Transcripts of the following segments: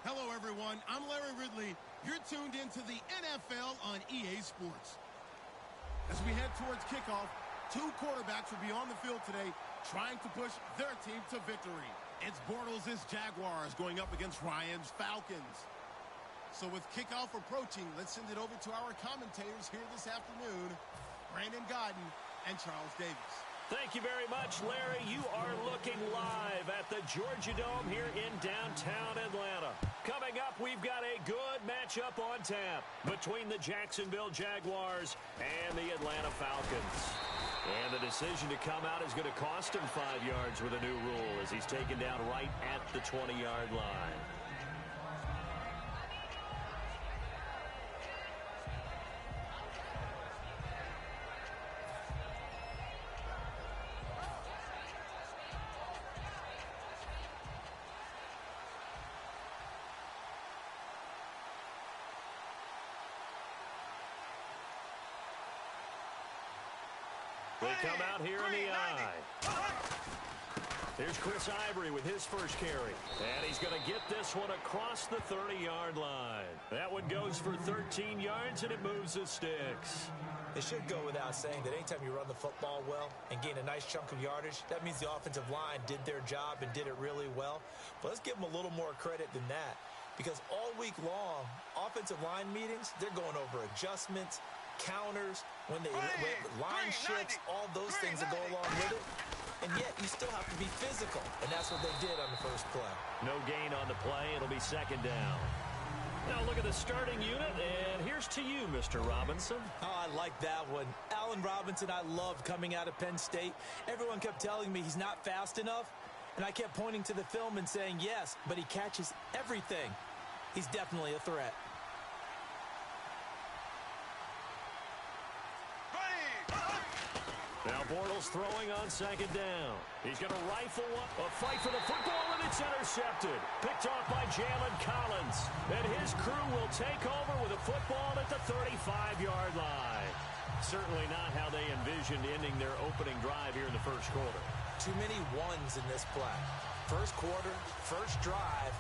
Hello, everyone. I'm Larry Ridley. You're tuned into the NFL on EA Sports. As we head towards kickoff, two quarterbacks will be on the field today trying to push their team to victory. It's Bortles' Jaguars going up against Ryan's Falcons. So with kickoff approaching, let's send it over to our commentators here this afternoon, Brandon Godden and Charles Davis. Thank you very much, Larry. You are looking live at the Georgia Dome here in downtown Atlanta. Coming up, we've got a good matchup on tap between the Jacksonville Jaguars and the Atlanta Falcons. And the decision to come out is going to cost him 5 yards with a new rule as he's taken down right at the 20-yard line. They come out here in the eye. Here's Chris Ivory with his first carry. And he's going to get this one across the 30-yard line. That one goes for 13 yards, and it moves the sticks. It should go without saying that anytime you run the football well and gain a nice chunk of yardage, that means the offensive line did their job and did it really well. But let's give them a little more credit than that, because all week long, offensive line meetings, they're going over adjustments, counters, when they line shifts, all those things that go along with it. And yet you still have to be physical, and that's what they did on the first play. No gain on the play. It'll be second down. Now look at the starting unit, and here's to you, Mr. Robinson. Oh, I like that one. Allen Robinson, I love coming out of Penn State. Everyone kept telling me he's not fast enough, and I kept pointing to the film and saying yes, but he catches everything. He's definitely a threat. Now Bortles throwing on second down. He's going to rifle up a fight for the football, and it's intercepted. Picked off by Jalen Collins. And his crew will take over with a football at the 35-yard line. Certainly not how they envisioned ending their opening drive here in the first quarter. Too many ones in this play. First quarter, first drive,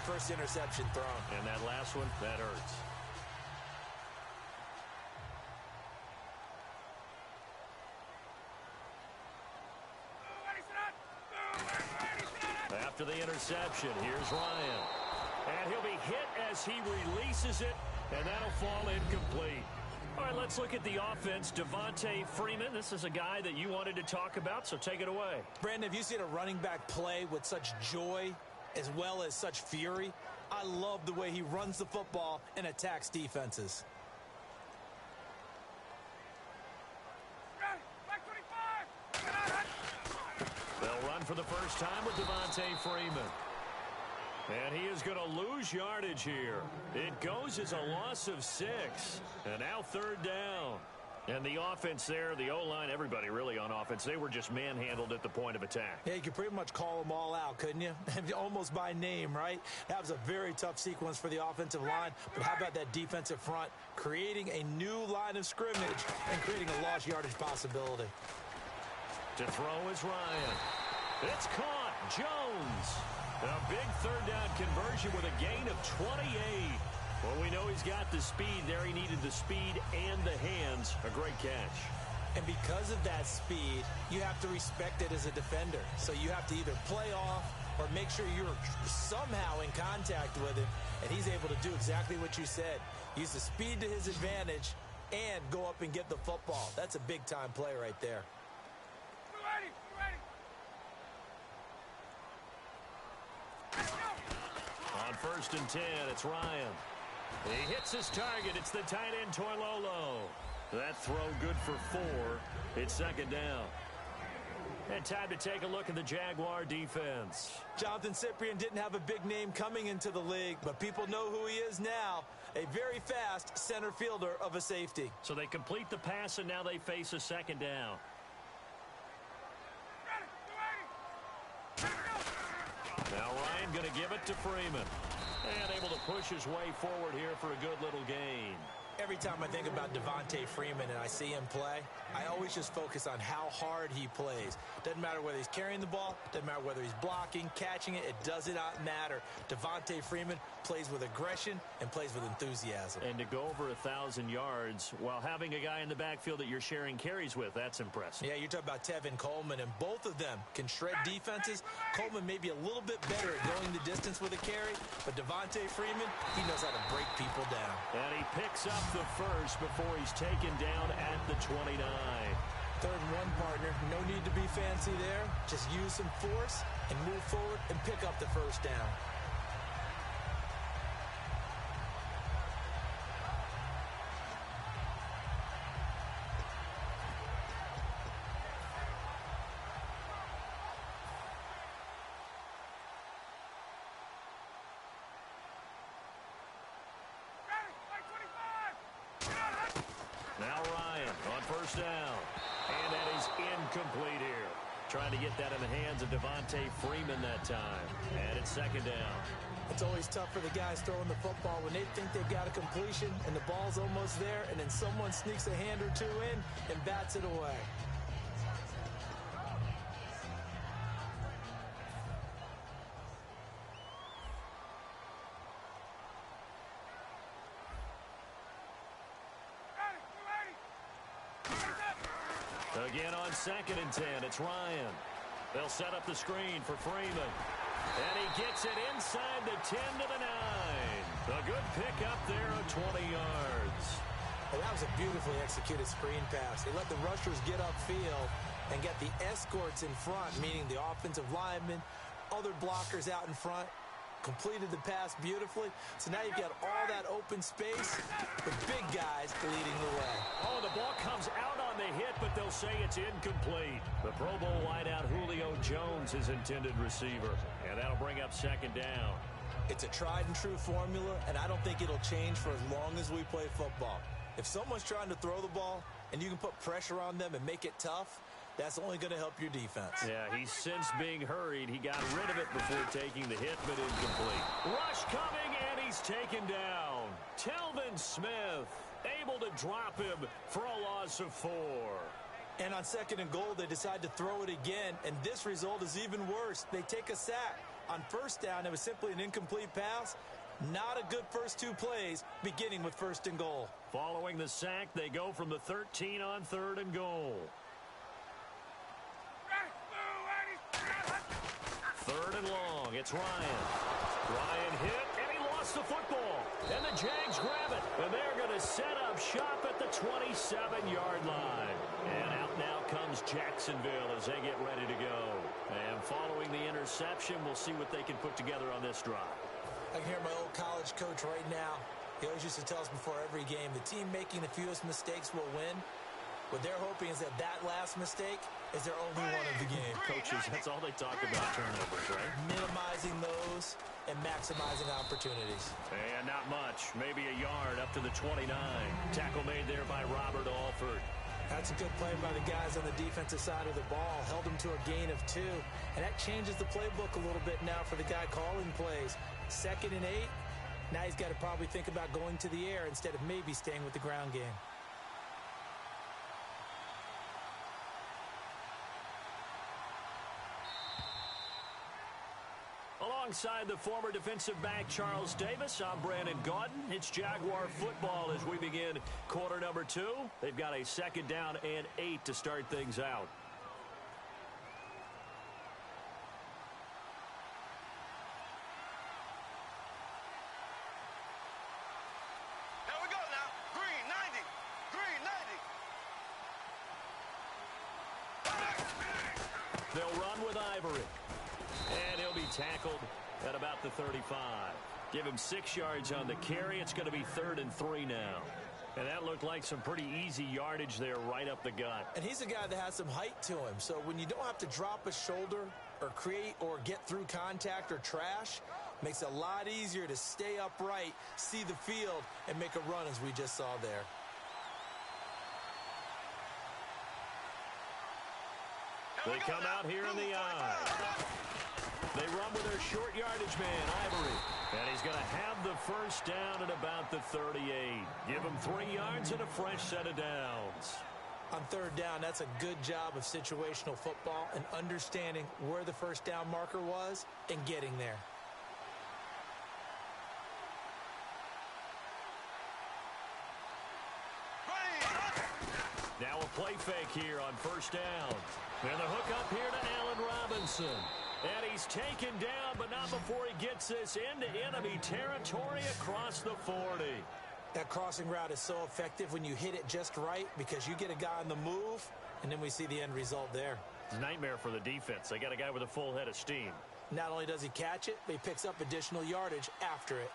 first interception thrown. And that last one, that hurts. After the interception, here's Ryan. And he'll be hit as he releases it, and that'll fall incomplete. All right, let's look at the offense. Devontae Freeman, this is a guy that you wanted to talk about, so take it away. Brandon, have you seen a running back play with such joy as well as such fury? I love the way he runs the football and attacks defenses. They'll run for the first time with Devontae Freeman. And he is going to lose yardage here. It goes as a loss of 6. And now third down. And the offense there, the O-line, everybody really on offense, they were just manhandled at the point of attack. Yeah, you could pretty much call them all out, couldn't you? Almost by name, right? That was a very tough sequence for the offensive line. But how about that defensive front creating a new line of scrimmage and creating a lost yardage possibility? To throw is Ryan. It's caught. Jones. A big third down conversion with a gain of 28. Well, we know he's got the speed there. He needed the speed and the hands. A great catch. And because of that speed, you have to respect it as a defender. So you have to either play off or make sure you're somehow in contact with him. And he's able to do exactly what you said. Use the speed to his advantage and go up and get the football. That's a big-time play right there. On 1st and 10, it's Ryan. He hits his target. It's the tight end, Toilolo. That throw good for 4. It's second down. And time to take a look at the Jaguar defense. Jonathan Cyprien didn't have a big name coming into the league, but people know who he is now. A very fast center fielder of a safety. So they complete the pass, and now they face a second down. Now Ryan going to give it to Freeman. And able to push his way forward here for a good little gain. Every time I think about Devontae Freeman and I see him play, I always just focus on how hard he plays. Doesn't matter whether he's carrying the ball, doesn't matter whether he's blocking, catching it, it does not matter. Devontae Freeman plays with aggression and plays with enthusiasm. And to go over 1,000 yards while having a guy in the backfield that you're sharing carries with, that's impressive. Yeah, you're talking about Tevin Coleman, and both of them can shred defenses. Coleman may be a little bit better at going the distance with a carry, but Devontae Freeman, he knows how to break people down. And he picks up the first before he's taken down at the 29. 3rd and 1, partner. No need to be fancy there. Just use some force and move forward and pick up the first down. Now Ryan on first down. And that is incomplete here. Trying to get that in the hands of Devontae Freeman that time. And it's 2nd down. It's always tough for the guys throwing the football when they think they've got a completion and the ball's almost there, and then someone sneaks a hand or two in and bats it away. Again on 2nd and 10, it's Ryan. They'll set up the screen for Freeman. And he gets it inside the 10 to the 9. A good pickup there of 20 yards. Well, that was a beautifully executed screen pass. They let the rushers get upfield and get the escorts in front, meaning the offensive linemen, other blockers out in front. Completed the pass beautifully. So now you've got all that open space with big guys leading the way. Oh, the ball comes out on the hit, but they'll say it's incomplete. The Pro Bowl wideout Julio Jones is intended receiver, and that'll bring up 2nd down. It's a tried and true formula, and I don't think it'll change for as long as we play football. If someone's trying to throw the ball and you can put pressure on them and make it tough, that's only going to help your defense. Yeah, he's since being hurried. He got rid of it before taking the hit, but incomplete. Rush coming, and he's taken down. Telvin Smith able to drop him for a loss of 4. And on 2nd and goal, they decide to throw it again, and this result is even worse. They take a sack. On 1st down, it was simply an incomplete pass. Not a good first 2 plays, beginning with 1st and goal. Following the sack, they go from the 13 on 3rd and goal. 3rd and long, it's Ryan. Ryan hit, and he lost the football. And the Jags grab it, and they're going to set up shop at the 27-yard line. And out now comes Jacksonville as they get ready to go. And following the interception, we'll see what they can put together on this drive. I can hear my old college coach right now. He always used to tell us before every game, the team making the fewest mistakes will win. What they're hoping is that last mistake is their only one of the game. Coaches, that's all they talk about, turnovers, right? Minimizing those and maximizing opportunities. And not much. Maybe a yard up to the 29. Tackle made there by Robert Alford. That's a good play by the guys on the defensive side of the ball. Held him to a gain of 2. And that changes the playbook a little bit now for the guy calling plays. 2nd and 8. Now he's got to probably think about going to the air instead of maybe staying with the ground game. Alongside the former defensive back Charles Davis, I'm Brandon Gaudin. It's Jaguar football as we begin quarter number 2. They've got a 2nd down and 8 to start things out. Here we go now. Green 90. Green 90. They'll run with Ivory. And he'll be tackled at about the 35. Give him 6 yards on the carry. It's going to be 3rd and 3 now. And that looked like some pretty easy yardage there right up the gut. And he's a guy that has some height to him. So when you don't have to drop a shoulder or create or get through contact or trash, makes it a lot easier to stay upright, see the field, and make a run as we just saw there. Here They come out here in the eye. They run with their short yardage man, Ivory. And he's going to have the first down at about the 38. Give him 3 yards and a fresh set of downs. On third down, that's a good job of situational football and understanding where the first down marker was and getting there. Now a play fake here on first down. And the hook up here to Allen Robinson. And he's taken down, but not before he gets this into enemy territory across the 40. That crossing route is so effective when you hit it just right because you get a guy on the move, and then we see the end result there. It's a nightmare for the defense. They got a guy with a full head of steam. Not only does he catch it, but he picks up additional yardage after it.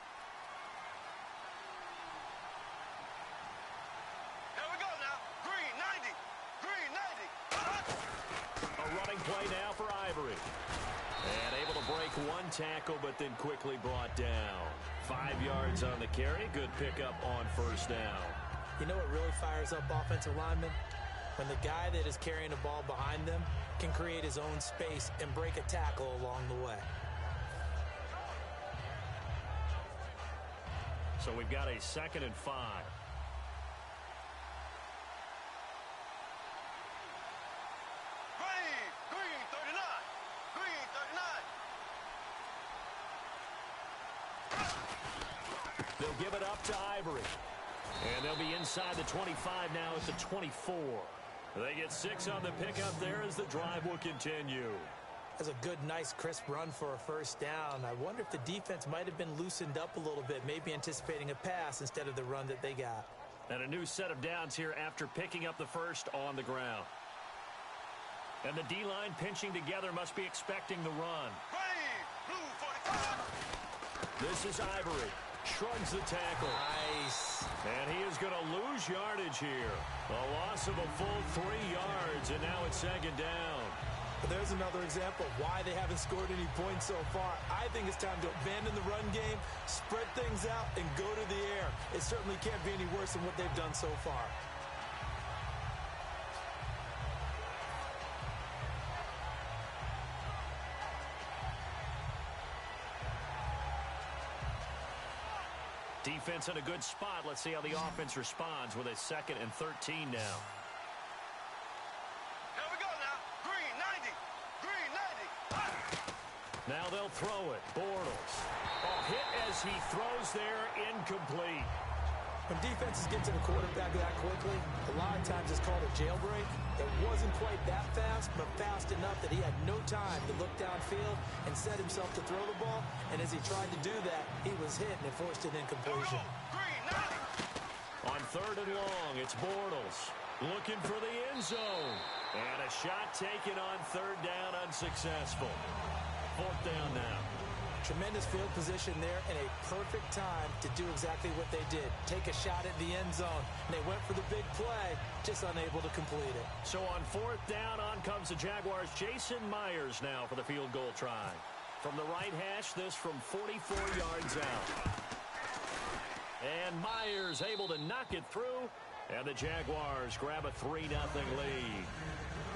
Here we go now. Green 90. Green 90. A running play now for Ivory. And able to break one tackle, but then quickly brought down. 5 yards on the carry. Good pickup on first down. You know what really fires up offensive linemen? When the guy that is carrying the ball behind them can create his own space and break a tackle along the way. So we've got a 2nd and 5. Green 39. Green 39. They'll give it up to Ivory. And they'll be inside the 25 now at the 24. They get 6 on the pickup there as the drive will continue. That's a good, nice, crisp run for a first down. I wonder if the defense might have been loosened up a little bit, maybe anticipating a pass instead of the run that they got. And a new set of downs here after picking up the first on the ground. And the D-line pinching together must be expecting the run. Blue 45. This is Ivory. Shrugs the tackle. Nice. And he is going to lose yardage here. A loss of a full 3 yards, and now it's 2nd down. But there's another example of why they haven't scored any points so far. I think it's time to abandon the run game, spread things out, and go to the air. It certainly can't be any worse than what they've done so far. Defense in a good spot. Let's see how the offense responds with a 2nd and 13 now. Here we go now. Green 90. Green 90. Now they'll throw it. Bortles. Hit as he throws there, incomplete. When defenses get to the quarterback that quickly, a lot of times it's called a jailbreak. It wasn't quite that fast, but fast enough that he had no time to look downfield and set himself to throw the ball. And as he tried to do that, he was hit and it forced an incompletion. Green 90. On 3rd and long, it's Bortles looking for the end zone. And a shot taken on 3rd down, unsuccessful. 4th down now. Tremendous field position there and a perfect time to do exactly what they did. Take a shot at the end zone. And they went for the big play, just unable to complete it. So on 4th down, on comes the Jaguars. Jason Myers now for the field goal try. From the right hash, this from 44 yards out. And Myers able to knock it through. And the Jaguars grab a 3-0 lead.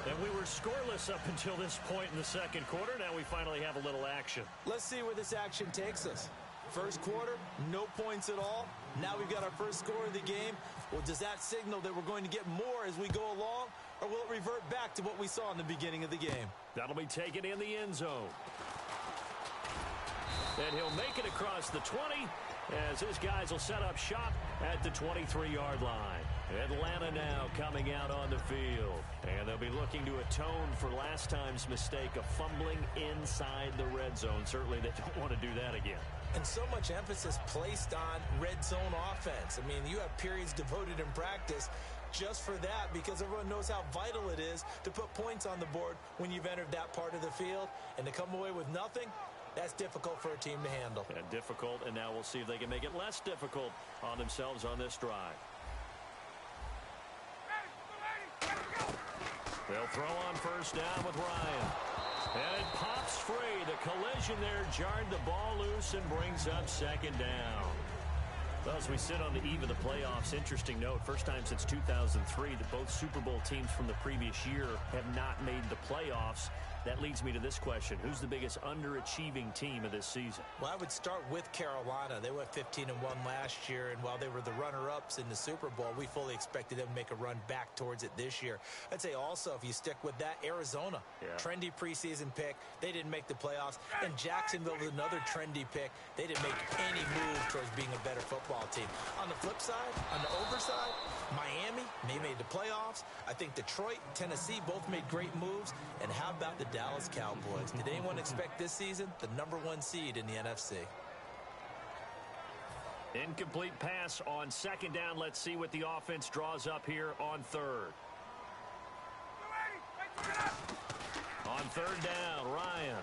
And we were scoreless up until this point in the 2nd quarter. Now we finally have a little action. Let's see where this action takes us. First quarter, no points at all. Now we've got our first score of the game. Well, does that signal that we're going to get more as we go along? Or will it revert back to what we saw in the beginning of the game? That'll be taken in the end zone. And he'll make it across the 20 as his guys will set up shop at the 23-yard line. Atlanta now coming out on the field. And they'll be looking to atone for last time's mistake of fumbling inside the red zone. Certainly they don't want to do that again. And so much emphasis placed on red zone offense. I mean, you have periods devoted in practice just for that because everyone knows how vital it is to put points on the board when you've entered that part of the field. And to come away with nothing, that's difficult for a team to handle. And difficult, and now we'll see if they can make it less difficult on themselves on this drive. They'll throw on first down with Ryan. And it pops free. The collision there jarred the ball loose and brings up 2nd down. Well, as we sit on the eve of the playoffs, interesting note, first time since 2003 that both Super Bowl teams from the previous year have not made the playoffs. That leads me to this question. Who's the biggest underachieving team of this season? Well, I would start with Carolina. They went 15-1 last year, and while they were the runner-ups in the Super Bowl, we fully expected them to make a run back towards it this year. I'd say also, if you stick with that, Arizona. Yeah. Trendy preseason pick. They didn't make the playoffs. And Jacksonville was another trendy pick. They didn't make any move towards being a better football team. On the flip side, on the overside, Miami, they made the playoffs. I think Detroit, Tennessee both made great moves. And how about the Dallas Cowboys? Did anyone expect this season the #1 seed in the NFC? Incomplete pass on second down. Let's see what the offense draws up here on third. On third down, Ryan.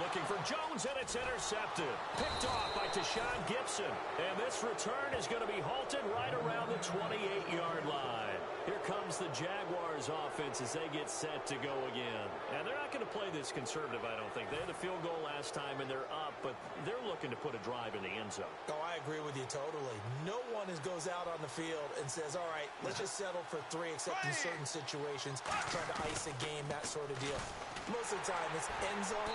Looking for Jones, and it's intercepted. Picked off by Tashawn Gibson. And this return is going to be halted right around the 28-yard line. Here comes the Jaguars offense as they get set to go again. And they're not going to play this conservative, I don't think. They had a field goal last time, and they're up, but they're looking to put a drive in the end zone. Oh, I agree with you totally. No one goes out on the field and says, all right, let's just settle for 3, except in certain situations, trying to ice a game, that sort of deal. Most of the time, it's end zone.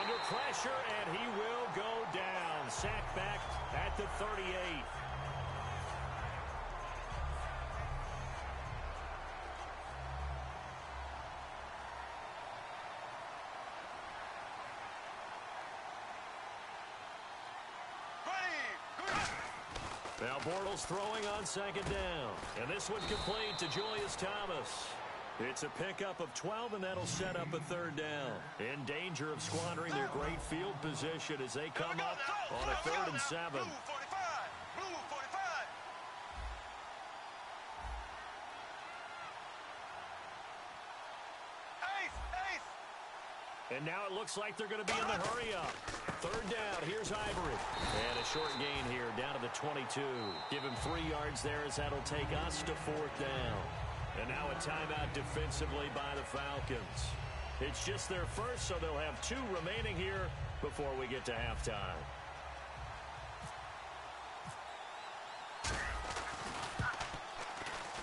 Under pressure, and he will go down. Sacked back at the 38. Now Bortles throwing on second down. And this one complete to Julius Thomas. It's a pickup of 12, and that'll set up a third down. In danger of squandering their great field position as they come up on a 3rd and 7. Blue 45. Blue 45. Ace. And now it looks like they're going to be in the hurry-up. Third down, here's Ivory. And a short gain here down to the 22. Give him 3 yards there as that'll take us to 4th down. And now a timeout defensively by the Falcons. It's just their first, so they'll have 2 remaining here before we get to halftime.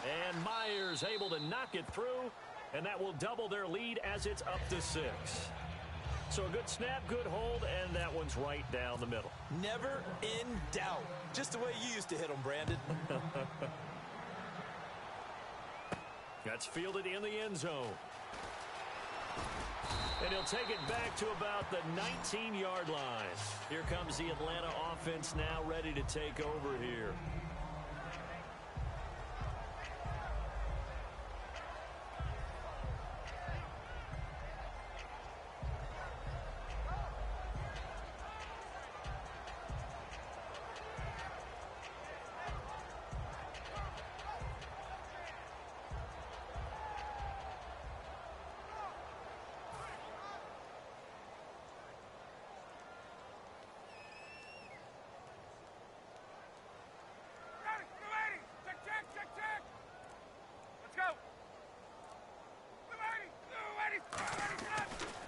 And Myers able to knock it through, and that will double their lead as it's up to 6. So a good snap, good hold, and that one's right down the middle. Never in doubt. Just the way you used to hit them, Brandon. That's fielded in the end zone. And he'll take it back to about the 19-yard line. Here comes the Atlanta offense now ready to take over here.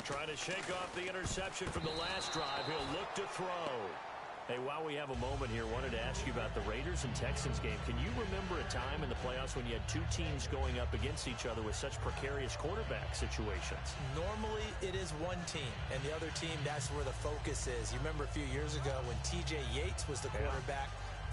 Trying to shake off the interception from the last drive. He'll look to throw. Hey, while we have a moment here, wanted to ask you about the Raiders and Texans game. Can you remember a time in the playoffs when you had 2 teams going up against each other with such precarious quarterback situations? Normally, it is one team, and the other team, that's where the focus is. You remember a few years ago when T.J. Yates was the quarterback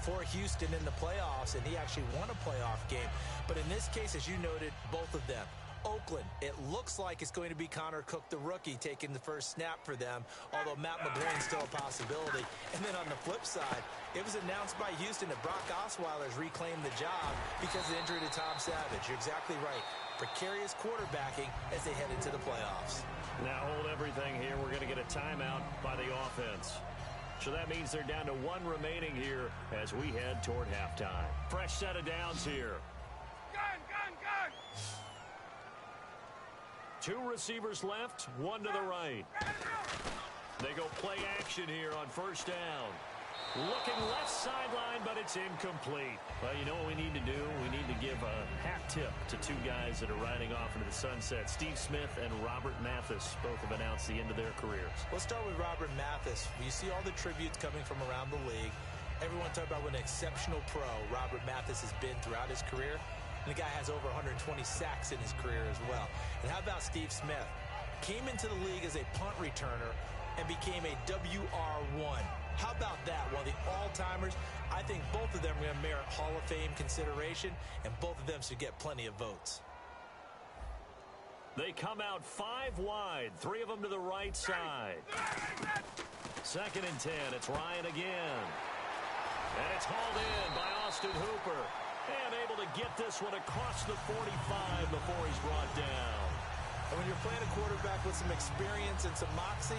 for Houston in the playoffs, and he actually won a playoff game. But in this case, as you noted, both of them. Oakland, it looks like it's going to be Connor Cook, the rookie, taking the first snap for them, although Matt McGloin's still a possibility. And then on the flip side, it was announced by Houston that Brock Osweiler's reclaimed the job because of the injury to Tom Savage. You're exactly right. Precarious quarterbacking as they head into the playoffs. Now hold everything here. We're going to get a timeout by the offense. So that means they're down to 1 remaining here as we head toward halftime. Fresh set of downs here. Gun, gun, gun. 2 receivers left, 1 to the right. They go play action here on first down. Looking left sideline, but it's incomplete. Well, you know what we need to do? We need to give a hat tip to 2 guys that are riding off into the sunset. Steve Smith and Robert Mathis both have announced the end of their careers. Let's start with Robert Mathis. You see all the tributes coming from around the league. Everyone talks about what an exceptional pro Robert Mathis has been throughout his career. And the guy has over 120 sacks in his career as well. And how about Steve Smith? Came into the league as a punt returner and became a WR1. How about that? One of the all-timers. I think both of them are going to merit Hall of Fame consideration, and both of them should get plenty of votes. They come out 5 wide, 3 of them to the right side. 2nd and 10, it's Ryan again. And it's hauled in by Austin Hooper. And able to get this one across the 45 before he's brought down. And when you're playing a quarterback with some experience and some moxie,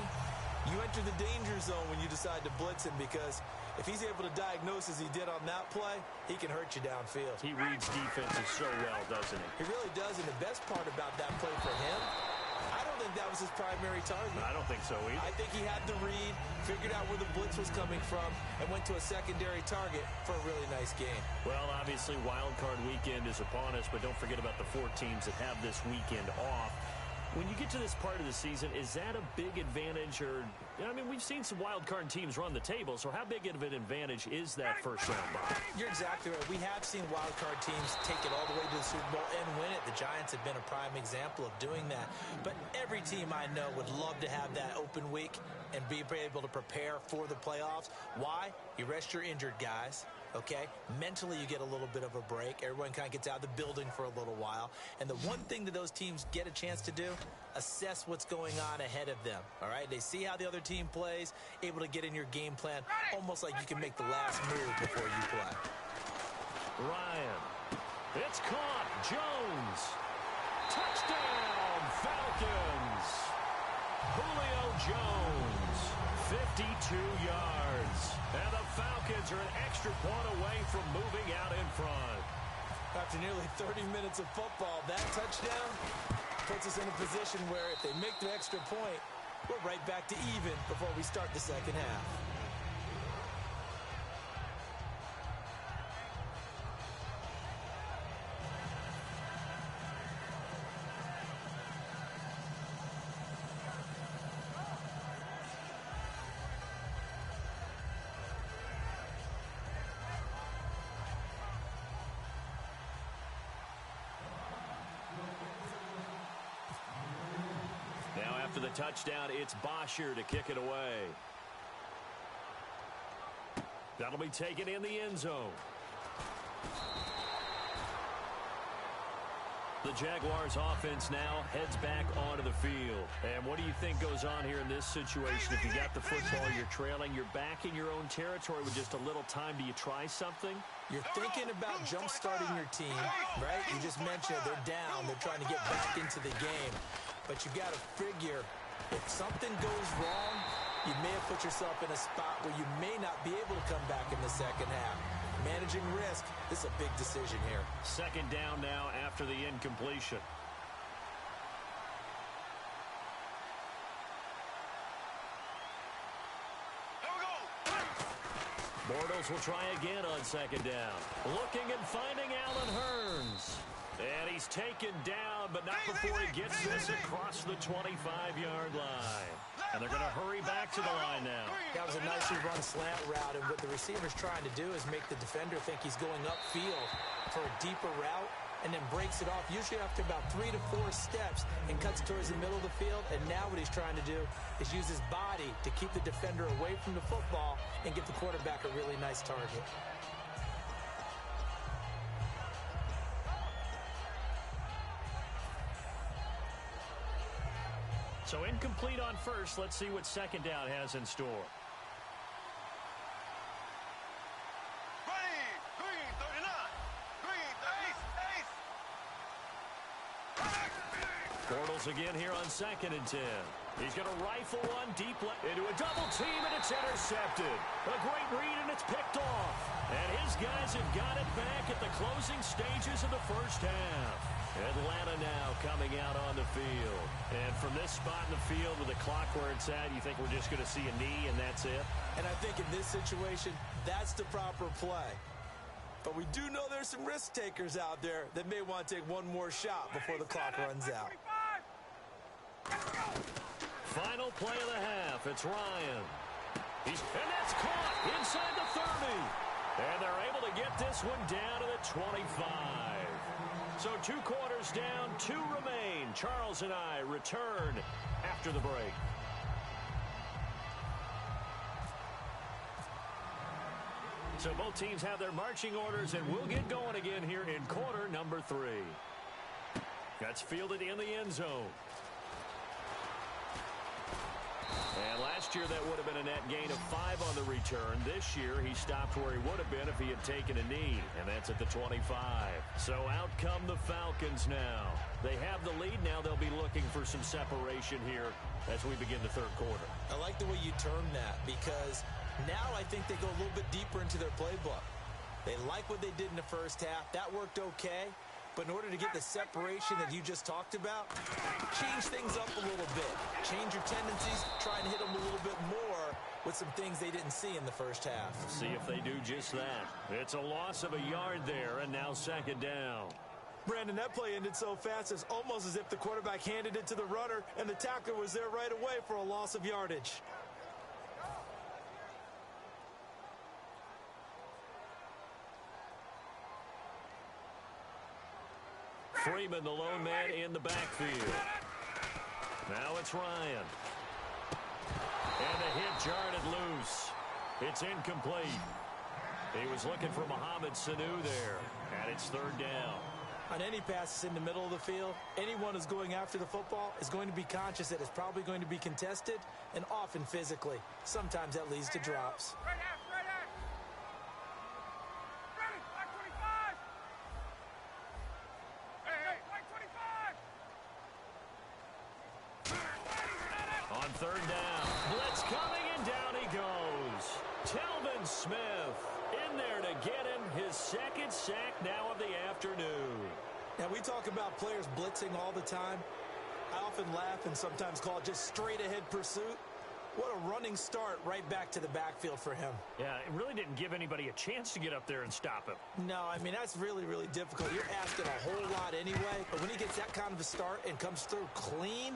you enter the danger zone when you decide to blitz him, because if he's able to diagnose as he did on that play, he can hurt you downfield. He reads defenses so well, doesn't he? He really does, and the best part about that play for him, I don't think that was his primary target. I don't think so either. I think he had the read, figured out where the blitz was coming from, and went to a secondary target for a really nice game. Well, obviously, wild card weekend is upon us, but don't forget about the 4 teams that have this weekend off. When you get to this part of the season, is that a big advantage? Or, I mean, we've seen some wild card teams run the table, so how big of an advantage is that first round bye? You're exactly right. We have seen wild card teams take it all the way to the Super Bowl and win it. The Giants have been a prime example of doing that. But every team I know would love to have that open week and be able to prepare for the playoffs. Why? You rest your injured guys. Okay, mentally you get a little bit of a break. Everyone kind of gets out of the building for a little while. And the one thing that those teams get a chance to do, assess what's going on ahead of them. All right, they see how the other team plays, able to get in your game plan, almost like you can make the last move before you play. Ryan, it's caught. Jones, touchdown Falcons. Julio Jones, 52 yards. And the Falcons are an extra point away from moving out in front. After nearly 30 minutes of football, that touchdown puts us in a position where if they make the extra point, we're right back to even before we start the second half. After the touchdown, it's Bosher to kick it away. That'll be taken in the end zone. The Jaguars offense now heads back onto the field. And what do you think goes on here in this situation? If you got the football, you're trailing, you're back in your own territory with just a little time. Do you try something? You're thinking about jump-starting your team, right? You just mentioned they're down. They're trying to get back into the game. But you got to figure, if something goes wrong, you may have put yourself in a spot where you may not be able to come back in the second half. Managing risk, this is a big decision here. 2nd down now after the incompletion. Here we go. Bortles will try again on 2nd down. Looking and finding Allen Hurns. And he's taken down, but not before he gets this across the 25-yard line. And they're going to hurry back to the line now. That was a nicely run slant route, and what the receiver's trying to do is make the defender think he's going upfield for a deeper route, and then breaks it off, usually after about 3 to 4 steps, and cuts towards the middle of the field. And now what he's trying to do is use his body to keep the defender away from the football and get the quarterback a really nice target. So incomplete on first. Let's see what 2nd down has in store. Ready. Green 39. Green 30. Ace. Bortles again here on 2nd and 10. He's going to rifle one deep left into a double team, and it's intercepted. A great read, and it's picked off. And his guys have got it back at the closing stages of the first half. Atlanta now coming out on the field. And from this spot in the field with the clock where it's at, you think we're just going to see a knee and that's it? And I think in this situation, that's the proper play. But we do know there's some risk takers out there that may want to take one more shot before the clock runs out. Final play of the half. It's Ryan. And that's caught inside the 30. And they're able to get this one down to the 25. So 2 quarters down, 2 remain. Charles and I return after the break. So both teams have their marching orders, and we'll get going again here in quarter number 3. That's fielded in the end zone. And last year that would have been a net gain of 5 on the return. This year he stopped where he would have been if he had taken a knee, and that's at the 25. So out come the Falcons now. They have the lead. Now they'll be looking for some separation here as we begin the third quarter. I like the way you term that, because now I think they go a little bit deeper into their playbook. They like what they did in the first half. That worked okay. But in order to get the separation that you just talked about, change things up a little bit. Change your tendencies, try and hit them a little bit more with some things they didn't see in the first half. See if they do just that. It's a loss of a yard there, and now second down. Brandon, that play ended so fast, it's almost as if the quarterback handed it to the runner, and the tackler was there right away for a loss of yardage. Freeman, the lone man in the backfield. Now it's Ryan. And the hit jarred it loose. It's incomplete. He was looking for Mohamed Sanu there. And it's third down. On any passes in the middle of the field, anyone who's going after the football is going to be conscious that it's probably going to be contested, and often physically. Sometimes that leads to drops. Third down. Blitz coming, and down he goes. Telvin Smith in there to get him his second sack now of the afternoon. Now, we talk about players blitzing all the time. I often laugh and sometimes call it just straight-ahead pursuit. What a running start right back to the backfield for him. Yeah, it really didn't give anybody a chance to get up there and stop him. No, I mean, that's really, really difficult. You're asking a whole lot anyway, but when he gets that kind of a start and comes through clean,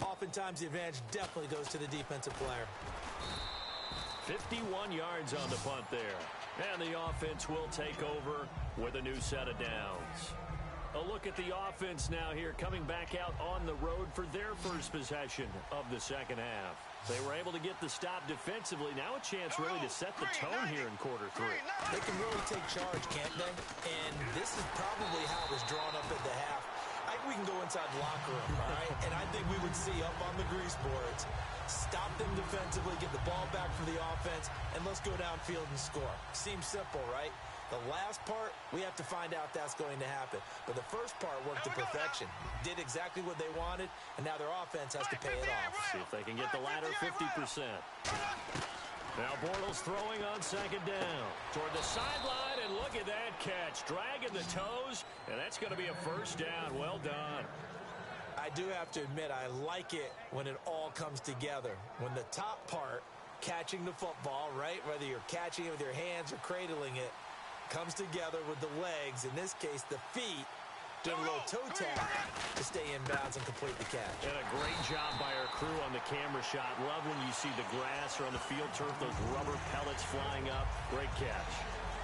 oftentimes the advantage definitely goes to the defensive player. 51 yards on the punt there. And the offense will take over with a new set of downs. A look at the offense now here, coming back out on the road for their first possession of the second half. They were able to get the stop defensively. Now a chance really to set the tone here in quarter 3. They can really take charge, can't they? And this is probably how it was drawn up at the half. I think we can go inside the locker room, all right? And I think we would see up on the grease boards, stop them defensively, get the ball back for the offense, and let's go downfield and score. Seems simple, right? The last part, we have to find out that's going to happen. But the first part worked to perfection. Did exactly what they wanted, and now their offense has to pay it off. See if they can get the latter 50%. Now Bortles throwing on second down. Toward the sideline, and look at that catch. Dragging the toes, and that's going to be a first down. Well done. I do have to admit, I like it when it all comes together. When the top part, catching the football, right, whether you're catching it with your hands or cradling it, comes together with the legs, in this case the feet, doing a little toe tap to stay in bounds and complete the catch. And a great job by our crew on the camera shot. Love when you see the grass or on the field turf, those rubber pellets flying up. Great catch.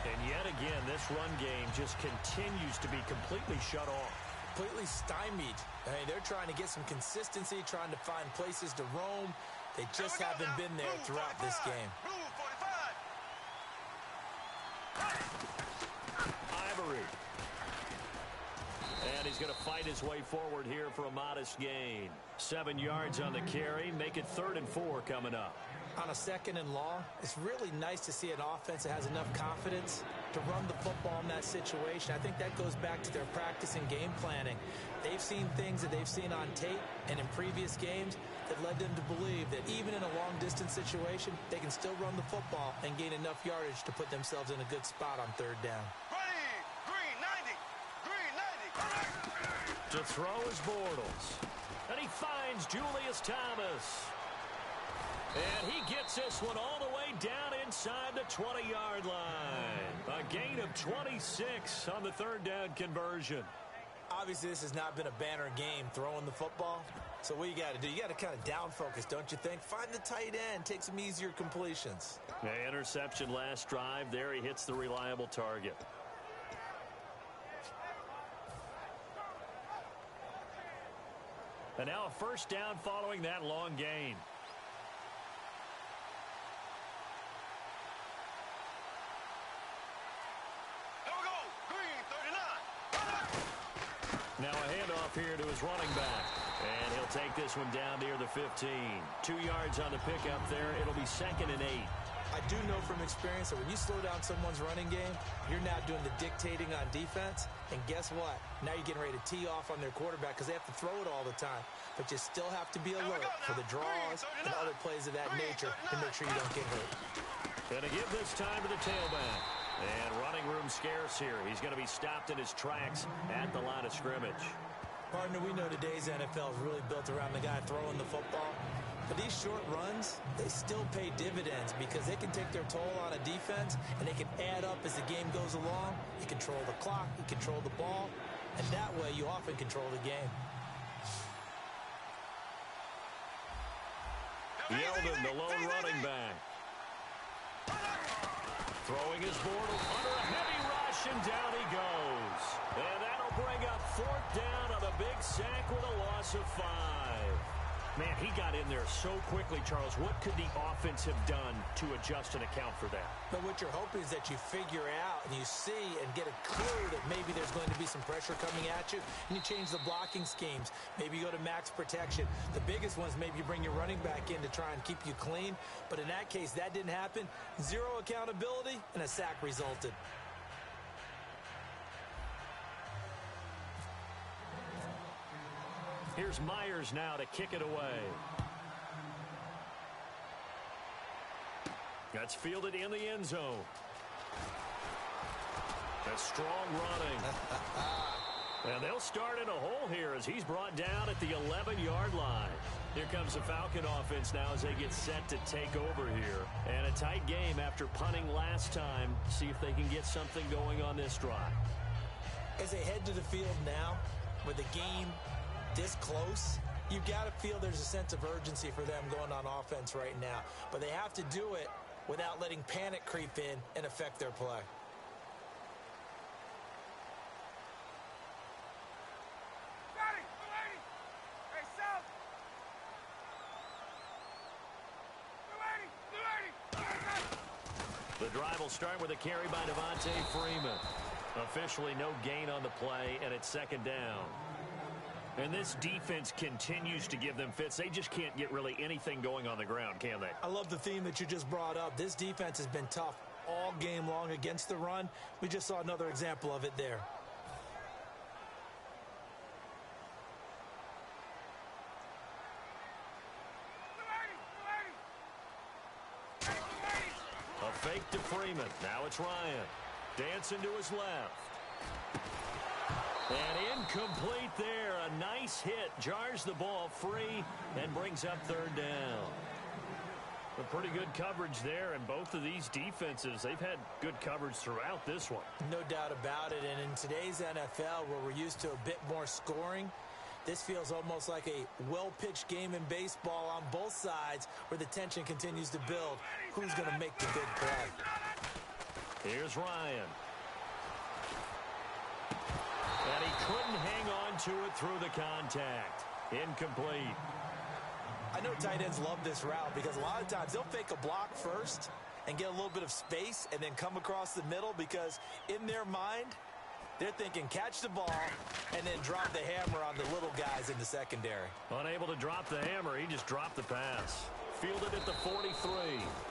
And yet again, this run game just continues to be completely shut off. Completely stymied. I mean, they're trying to get some consistency, trying to find places to roam. They just haven't been there throughout this game. Ivory. And he's going to fight his way forward here for a modest gain. 7 yards on the carry. Make it 3rd and 4 coming up. On a 2nd and long, it's really nice to see an offense that has enough confidence to run the football in that situation. I think that goes back to their practice and game planning. They've seen things that they've seen on tape and in previous games that led them to believe that even in a long-distance situation, they can still run the football and gain enough yardage to put themselves in a good spot on 3rd down. Green 90. Green 90. To throw is Bortles. And he finds Julius Thomas. And he gets this one all the way down inside the 20-yard line. A gain of 26 on the 3rd down conversion. Obviously, this has not been a banner game throwing the football. So what you got to do, you got to kind of down focus, don't you think? Find the tight end, take some easier completions. The interception last drive. There he hits the reliable target. And now a first down following that long gain. Here we go. Green 39. Now a handoff here to his running back. And he'll take this one down near the 15. 2 yards on the pickup there. It'll be 2nd and 8. I do know from experience that when you slow down someone's running game, you're now doing the dictating on defense. And guess what? Now you're getting ready to tee off on their quarterback because they have to throw it all the time. But you still have to be alert for the draws and other plays of that nature to make sure you don't get hurt. Going to give this time to the tailback. And running room scarce here. He's going to be stopped in his tracks at the line of scrimmage. Partner, we know today's NFL is really built around the guy throwing the football. But these short runs, they still pay dividends because they can take their toll on a defense and they can add up as the game goes along. You control the clock, you control the ball, and that way you often control the game. Yeldon, the lone running back. Throwing his Bortles under a heavy rush, and down he goes. And that'll bring up 4th down on a big sack with a loss of 5. Man, he got in there so quickly, Charles. What could the offense have done to adjust and account for that? But what you're hoping is that you figure out and you see and get a clue that maybe there's going to be some pressure coming at you, and you change the blocking schemes. Maybe you go to max protection. The biggest ones, maybe you bring your running back in to try and keep you clean. But in that case, that didn't happen. 0 accountability, and a sack resulted. Here's Myers now to kick it away. That's fielded in the end zone. That's strong running. And they'll start in a hole here as he's brought down at the 11-yard line. Here comes the Falcon offense now as they get set to take over here. And a tight game after punting last time. See if they can get something going on this drive. As they head to the field now, with the game this close, you've got to feel there's a sense of urgency for them going on offense right now. But they have to do it without letting panic creep in and affect their play. The drive will start with a carry by Devontae Freeman. Officially no gain on the play, and it's 2nd down. And this defense continues to give them fits. They just can't get really anything going on the ground, can they? I love the theme that you just brought up. This defense has been tough all game long against the run. We just saw another example of it there. A fake to Freeman. Now it's Ryan. Dancing to his left. And incomplete there. A nice hit. Jars the ball free and brings up 3rd down. A pretty good coverage there, and both of these defenses, they've had good coverage throughout this one. No doubt about it. And in today's NFL, where we're used to a bit more scoring, this feels almost like a well-pitched game in baseball on both sides where the tension continues to build. Who's going to make the big play? Here's Ryan. And he couldn't hang on to it through the contact. Incomplete. I know tight ends love this route because a lot of times they'll fake a block first and get a little bit of space and then come across the middle because in their mind, they're thinking catch the ball and then drop the hammer on the little guys in the secondary. Unable to drop the hammer, he just dropped the pass. Fielded at the 43.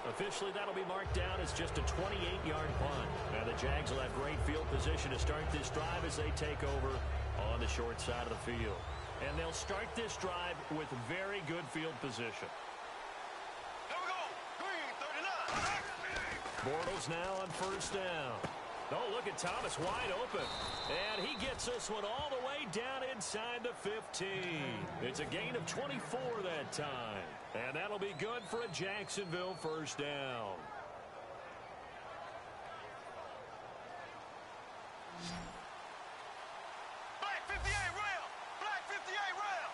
Officially, that'll be marked down as just a 28-yard punt. Now the Jags will have great field position to start this drive as they take over on the short side of the field. And they'll start this drive with very good field position. Here we go. Green 39. Bortles now on 1st down. Oh, look at Thomas wide open. And he gets this one all the way down inside the 15. It's a gain of 24 that time. And that'll be good for a Jacksonville 1st down. Black 58 rail. Black 58 rail.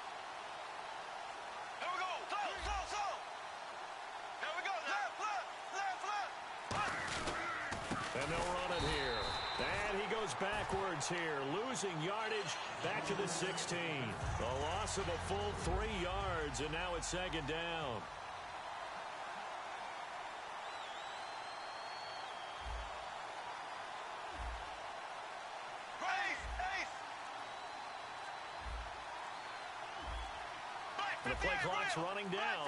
backwards here, losing yardage back to the 16. A loss of a full 3 yards, and now it's second down. The play clock's running down.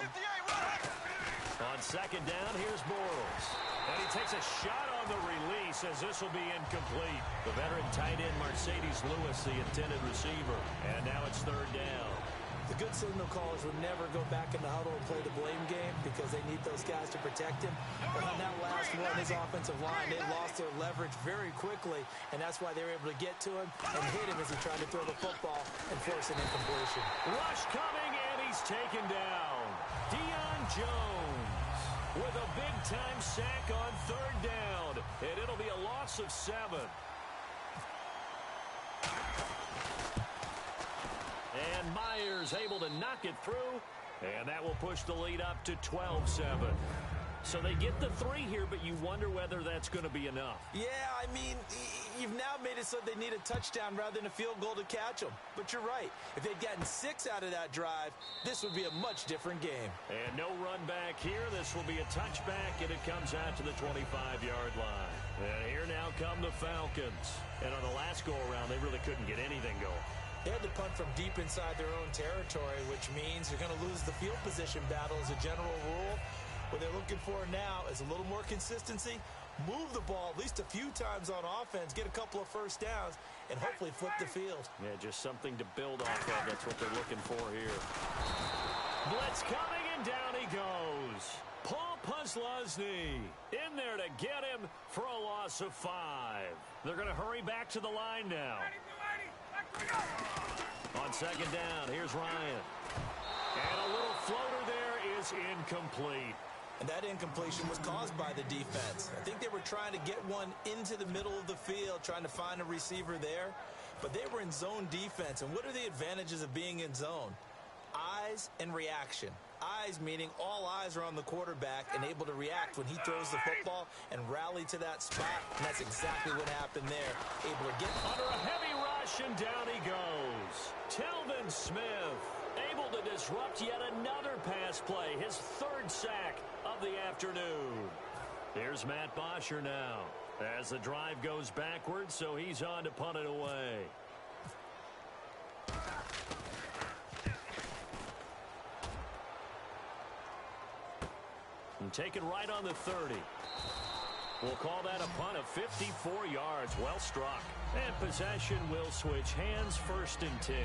On second down, here's Bortles. And he takes a shot on the release as this will be incomplete. The veteran tight end, Mercedes Lewis, the intended receiver. And now it's third down. The good signal callers would never go back in the huddle and play the blame game because they need those guys to protect him. But on that last one, his offensive line, they lost their leverage very quickly, and that's why they were able to get to him and hit him as he tried to throw the football and force an incompletion. Rush coming, and he's taken down. Deion Jones with a big-time sack on third down, and it'll be a loss of 7. And Myers able to knock it through, and that will push the lead up to 12-7. So they get the 3 here, but you wonder whether that's going to be enough. Yeah, I mean, you've now made it so they need a touchdown rather than a field goal to catch them. But you're right. If they'd gotten 6 out of that drive, this would be a much different game. And no run back here. This will be a touchback, and it comes out to the 25-yard line. And here now come the Falcons. And on the last go-around, they really couldn't get anything going. They had to punt from deep inside their own territory, which means you're going to lose the field position battle as a general rule. What they're looking for now is a little more consistency, move the ball at least a few times on offense, get a couple of first downs, and hopefully flip the field. Yeah, just something to build off of. That's what they're looking for here. Blitz coming, and down he goes. Paul Posluszny in there to get him for a loss of 5. They're going to hurry back to the line now. On second down, here's Ryan. And a little floater there is incomplete. And that incompletion was caused by the defense. I think they were trying to get one into the middle of the field, trying to find a receiver there. But they were in zone defense. And what are the advantages of being in zone? Eyes and reaction. Eyes meaning all eyes are on the quarterback and able to react when he throws the football and rally to that spot. And that's exactly what happened there. Able to get under a heavy rush, and down he goes. Telvin Smith able to disrupt yet another pass play. His 3rd sack of the afternoon. Here's Matt Bosher now as the drive goes backwards, so he's on to punt it away. And taken right on the 30. We'll call that a punt of 54 yards. Well struck. And possession will switch hands, 1st and 10.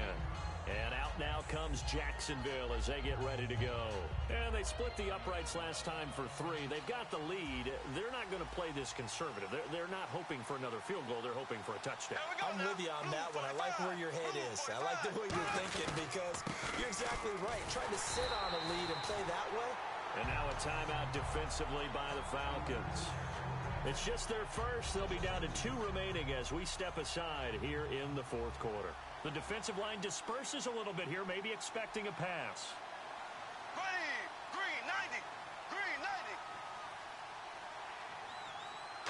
And out now comes Jacksonville as they get ready to go. And they split the uprights last time for 3. They've got the lead. They're not going to play this conservative. They're not hoping for another field goal. They're hoping for a touchdown. I'm with you on that one. I like where your head is. I like the way you're thinking because you're exactly right. Trying to sit on a lead and play that way. And now a timeout defensively by the Falcons. It's just their first. They'll be down to 2 remaining as we step aside here in the 4th quarter. The defensive line disperses a little bit here, maybe expecting a pass. Green 90. Green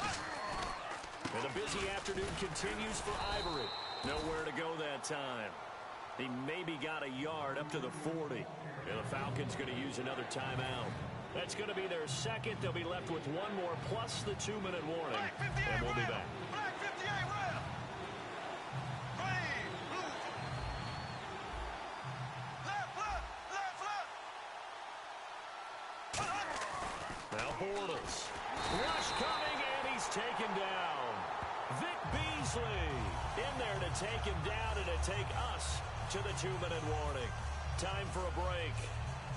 90. And the busy afternoon continues for Ivory. Nowhere to go that time. He maybe got a yard up to the 40. And the Falcons going to use another timeout. That's going to be their 2nd. They'll be left with 1 more plus the 2-minute warning. And we'll be back. Black 58 red. Green, blue. Left. Now Bortles. Rush coming, and he's taken down. Vic Beasley in there to take him down and to take us to the 2-minute warning. Time for a break.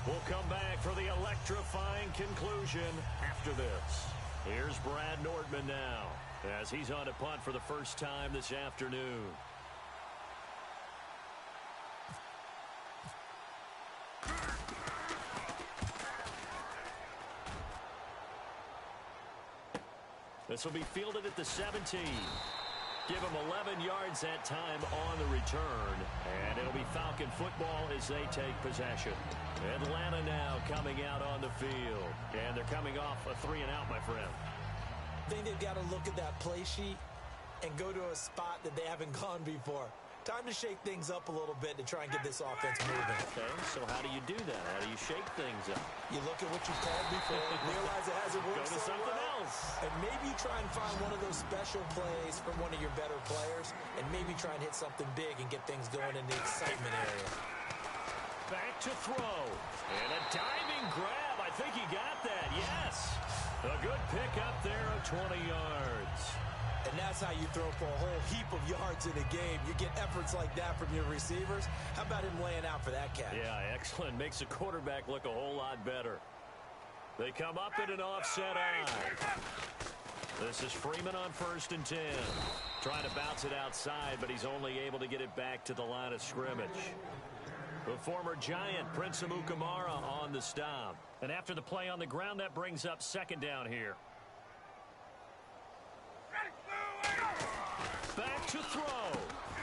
We'll come back for the electrifying conclusion after this. Here's Brad Nordman now as he's on to punt for the first time this afternoon. This will be fielded at the 17. Give him 11 yards that time on the return. And it'll be Falcon football as they take possession. Atlanta now coming out on the field. And they're coming off a 3-and-out, my friend. I think they've got to look at that play sheet and go to a spot that they haven't gone before. Time to shake things up a little bit to try and get this offense moving. Okay, so how do you do that? How do you shake things up? You look at what you've called before, realize it hasn't worked Go to so something well, else. and maybe try and find one of those special plays from one of your better players, and maybe try and hit something big and get things going in the excitement area. Back to throw. And a diving grab. I think he got that, yes. A good pick up there of 20 yards. And that's how you throw for a whole heap of yards in a game. You get efforts like that from your receivers. How about him laying out for that catch? Yeah, excellent. Makes the quarterback look a whole lot better. They come up in an offset eye. This is Freeman on 1st and 10. Trying to bounce it outside, but he's only able to get it back to the line of scrimmage. The former Giant, Prince Amukamara, on the stop. And after the play on the ground, that brings up 2nd down here. Back to throw.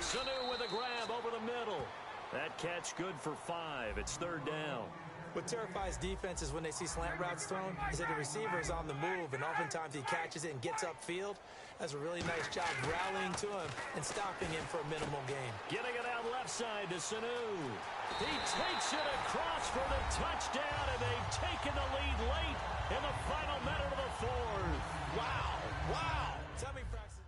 Sanu with a grab over the middle. That catch good for 5. It's 3rd down. What terrifies defenses when they see slant routes thrown is that the receiver is on the move, and oftentimes he catches it and gets upfield. Does a really nice job rallying to him and stopping him for a minimal gain. Getting it out left side to Sanu. He takes it across for the touchdown, and they've taken the lead late in the final minute of the 4th. Wow, wow. Tell me, Braxton.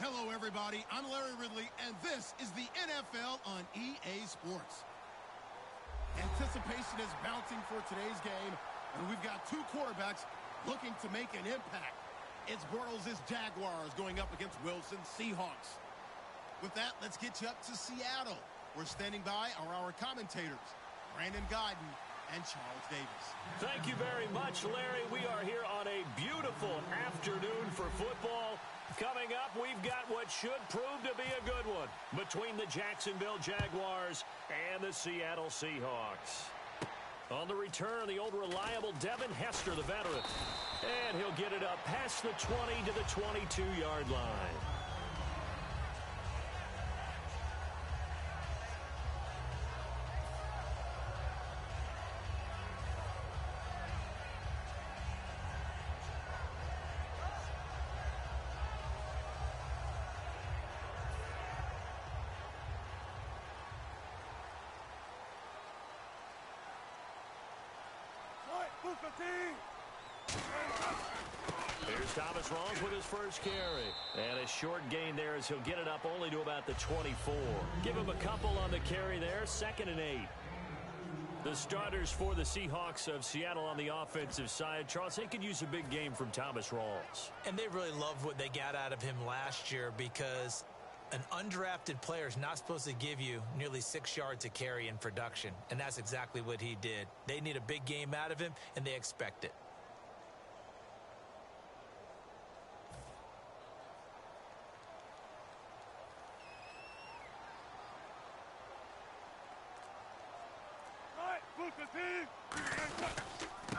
Hello, everybody. I'm Larry Ridley, and this is the NFL on EA Sports. Anticipation is mounting for today's game, and we've got 2 quarterbacks looking to make an impact. It's Bortles' Jaguars going up against Wilson's Seahawks. With that, let's get you up to Seattle. We're standing by are our commentators. Brandon Godden, and Charles Davis. Thank you very much, Larry. We are here on a beautiful afternoon for football. Coming up, we've got what should prove to be a good one between the Jacksonville Jaguars and the Seattle Seahawks. On the return, the old reliable Devin Hester, the veteran. And he'll get it up past the 20 to the 22-yard line. Here's Thomas Rawls with his first carry. And a short gain there as he'll get it up only to about the 24. Give him a couple on the carry there. 2nd and 8. The starters for the Seahawks of Seattle on the offensive side. Charles, they could use a big game from Thomas Rawls. And they really loved what they got out of him last year because an undrafted player is not supposed to give you nearly 6 yards a carry in production. And that's exactly what he did. They need a big game out of him, and they expect it.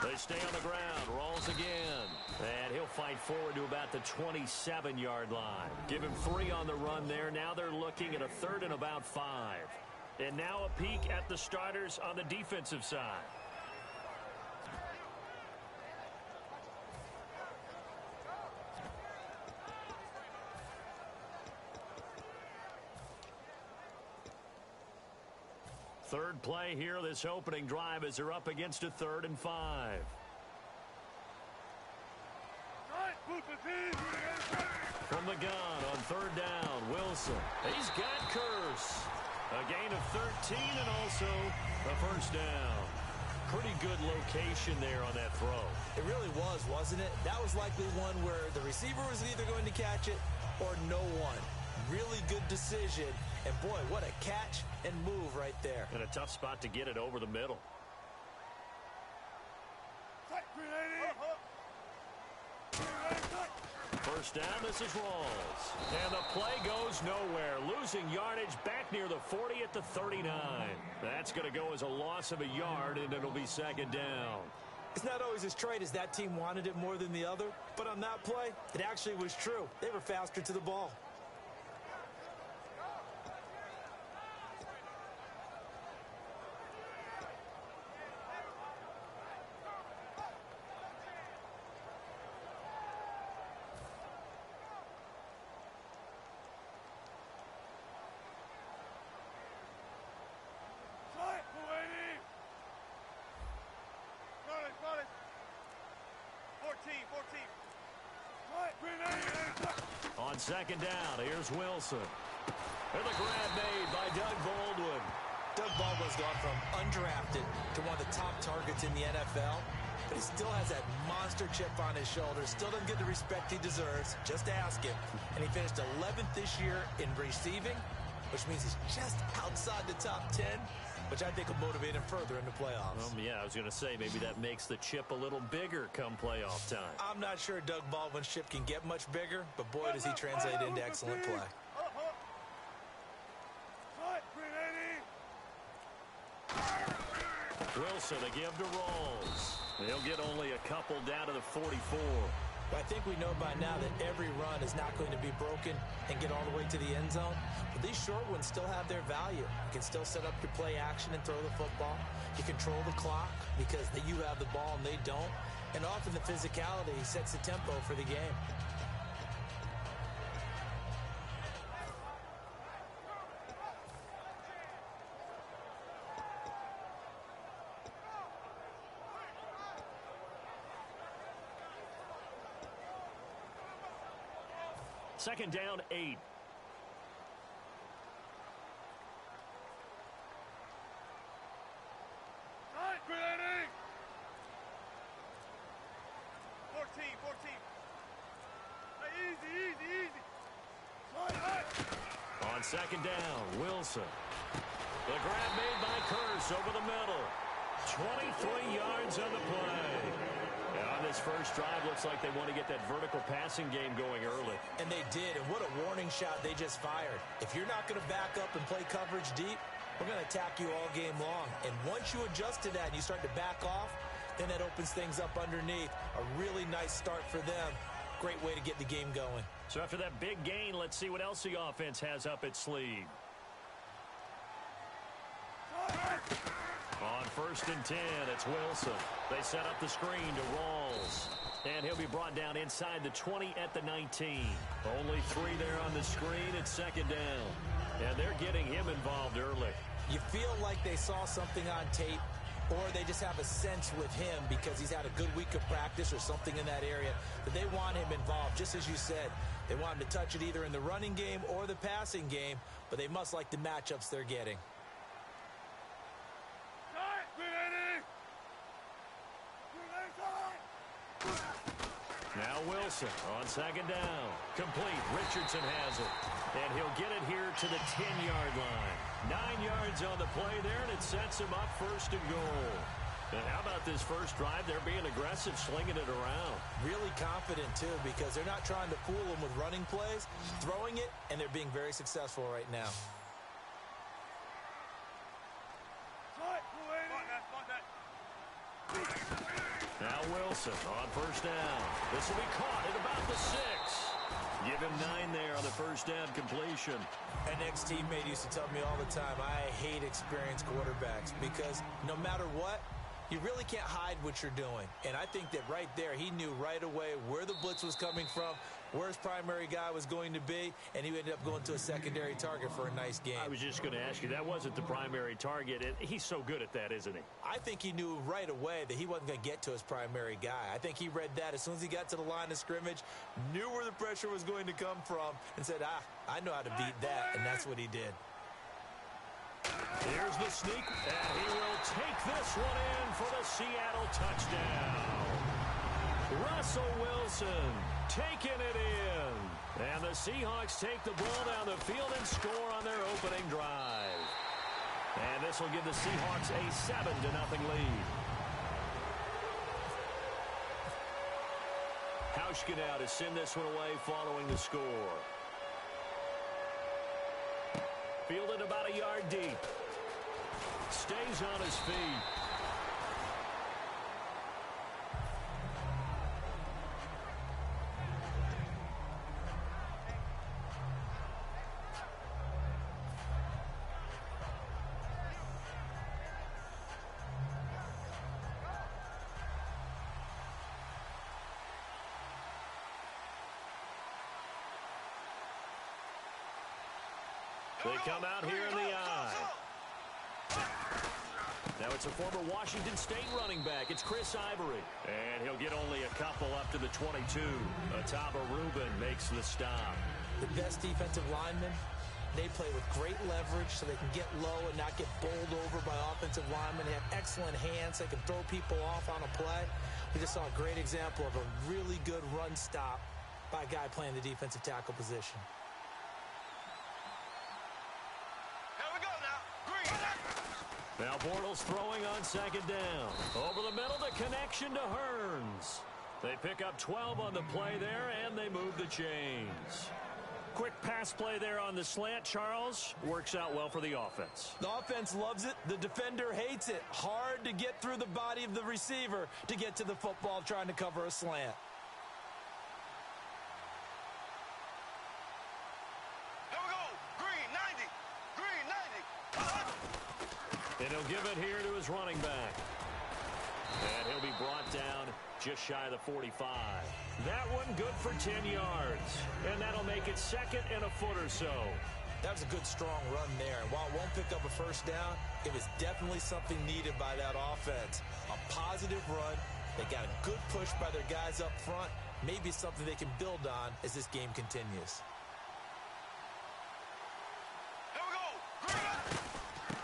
They stay on the ground. Rawls again. And he'll fight forward to about the 27-yard line. Give him 3 on the run there. Now they're looking at a 3rd and about 5. And now a peek at the starters on the defensive side. Third play here, this opening drive, as they're up against a 3rd and 5. From the gun on 3rd down, Wilson. He's got Curse. A gain of 13 and also a first down. Pretty good location there on that throw. It really was, wasn't it? That was likely one where the receiver was either going to catch it or no one. Really good decision. And, boy, what a catch and move right there. And a tough spot to get it over the middle. First down, this is Rawls. And the play goes nowhere. Losing yardage back near the 40 at the 39. That's going to go as a loss of a yard, and it'll be 2nd down. It's not always as straight as that team wanted it more than the other. But on that play, it actually was true. They were faster to the ball. On 2nd down, here's Wilson. And the grab made by Doug Baldwin. Doug Baldwin's gone from undrafted to one of the top targets in the NFL, but he still has that monster chip on his shoulder. Still doesn't get the respect he deserves. Just ask him. And he finished 11th this year in receiving, which means he's just outside the top 10, which I think will motivate him further in the playoffs. Yeah, I was going to say maybe that makes the chip a little bigger come playoff time. I'm not sure Doug Baldwin's chip can get much bigger, but boy, does he translate into excellent play. Wilson, a give to Rawls. He'll get only a couple down to the 44. But I think we know by now that every run is not going to be broken and get all the way to the end zone. But these short ones still have their value. You can still set up your play action and throw the football. You control the clock because you have the ball and they don't. And often the physicality sets the tempo for the game. Second down, 8. Grenading! 14. Easy. On 2nd down, Wilson. The grab made by Curse over the middle. 23 yards on the play. And on this first drive, looks like they want to get that vertical passing game going early. And they did, and what a warning shot they just fired. If you're not going to back up and play coverage deep, we're going to attack you all game long. And once you adjust to that and you start to back off, then that opens things up underneath. A really nice start for them. Great way to get the game going. So after that big gain, let's see what else the offense has up its sleeve. On 1st and 10, it's Wilson. They set up the screen to Rawls. And he'll be brought down inside the 20 at the 19. Only 3 there on the screen. It's 2nd down. And they're getting him involved early. You feel like they saw something on tape, or they just have a sense with him because he's had a good week of practice or something in that area that they want him involved. Just as you said, they want him to touch it either in the running game or the passing game, but they must like the matchups they're getting. Now Wilson on 2nd down. Complete. Richardson has it. And he'll get it here to the 10-yard line. 9 yards on the play there, and it sets him up 1st and goal. And how about this first drive? They're being aggressive, slinging it around. Really confident, too, because they're not trying to fool them with running plays, throwing it, and they're being very successful right now. Now Wilson on 1st down. This will be caught at about the 6. Give him 9 there on the 1st down completion. An ex-teammate used to tell me all the time, I hate experienced quarterbacks because no matter what, you really can't hide what you're doing. And I think that right there, he knew right away where the blitz was coming from, where his primary guy was going to be, and he ended up going to a secondary target for a nice game. I was just going to ask you, that wasn't the primary target. He's so good at that, isn't he? I think he knew right away that he wasn't going to get to his primary guy. I think he read that as soon as he got to the line of scrimmage, knew where the pressure was going to come from, and said, I know how to beat that, and that's what he did. Here's the sneak, and he will take this one in for the Seattle touchdown. Russell Wilson taking it in. And the Seahawks take the ball down the field and score on their opening drive. And this will give the Seahawks a 7-0 lead. Hauschka now to send this one away following the score. Fielded about a yard deep. Stays on his feet. They come out here in the eye. Now it's a former Washington State running back. It's Chris Ivory. And he'll get only a couple up to the 22. Ataba Rubin makes the stop. The best defensive linemen, they play with great leverage so they can get low and not get bowled over by offensive linemen. They have excellent hands. They can throw people off on a play. We just saw a great example of a really good run stop by a guy playing the defensive tackle position. Now Bortles throwing on 2nd down. Over the middle, the connection to Hearns. They pick up 12 on the play there, and they move the chains. Quick pass play there on the slant, Charles. Works out well for the offense. The offense loves it. The defender hates it. Hard to get through the body of the receiver to get to the football trying to cover a slant. And he'll give it here to his running back. And he'll be brought down just shy of the 45. That one good for 10 yards. And that'll make it 2nd and a foot or so. That was a good, strong run there. And while it won't pick up a first down, it was definitely something needed by that offense. A positive run. They got a good push by their guys up front. Maybe something they can build on as this game continues.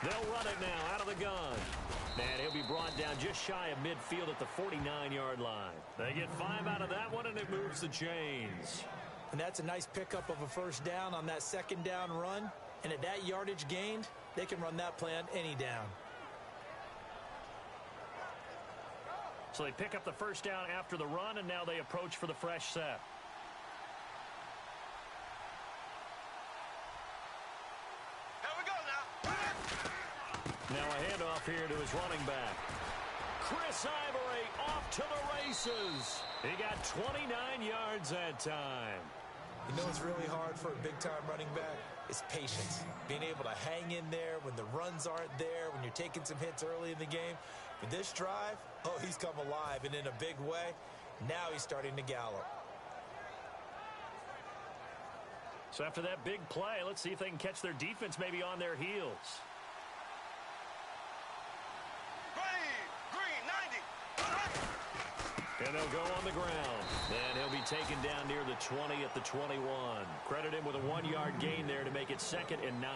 They'll run it now out of the gun. And he'll be brought down just shy of midfield at the 49-yard line. They get 5 out of that one, and it moves the chains. And that's a nice pickup of a first down on that 2nd down run. And at that yardage gained, they can run that play on any down. So they pick up the first down after the run, and now they approach for the fresh set. Here we go now. Now a handoff here to his running back. Chris Ivory off to the races. He got 29 yards that time. You know what's really hard for a big-time running back? It's patience. Being able to hang in there when the runs aren't there, when you're taking some hits early in the game. But this drive, oh, he's come alive, and in a big way. Now he's starting to gallop. So after that big play, let's see if they can catch their defense maybe on their heels. Green 90. And they'll go on the ground. And he'll be taken down near the 20 at the 21. Credit him with a 1-yard gain there to make it 2nd and 9.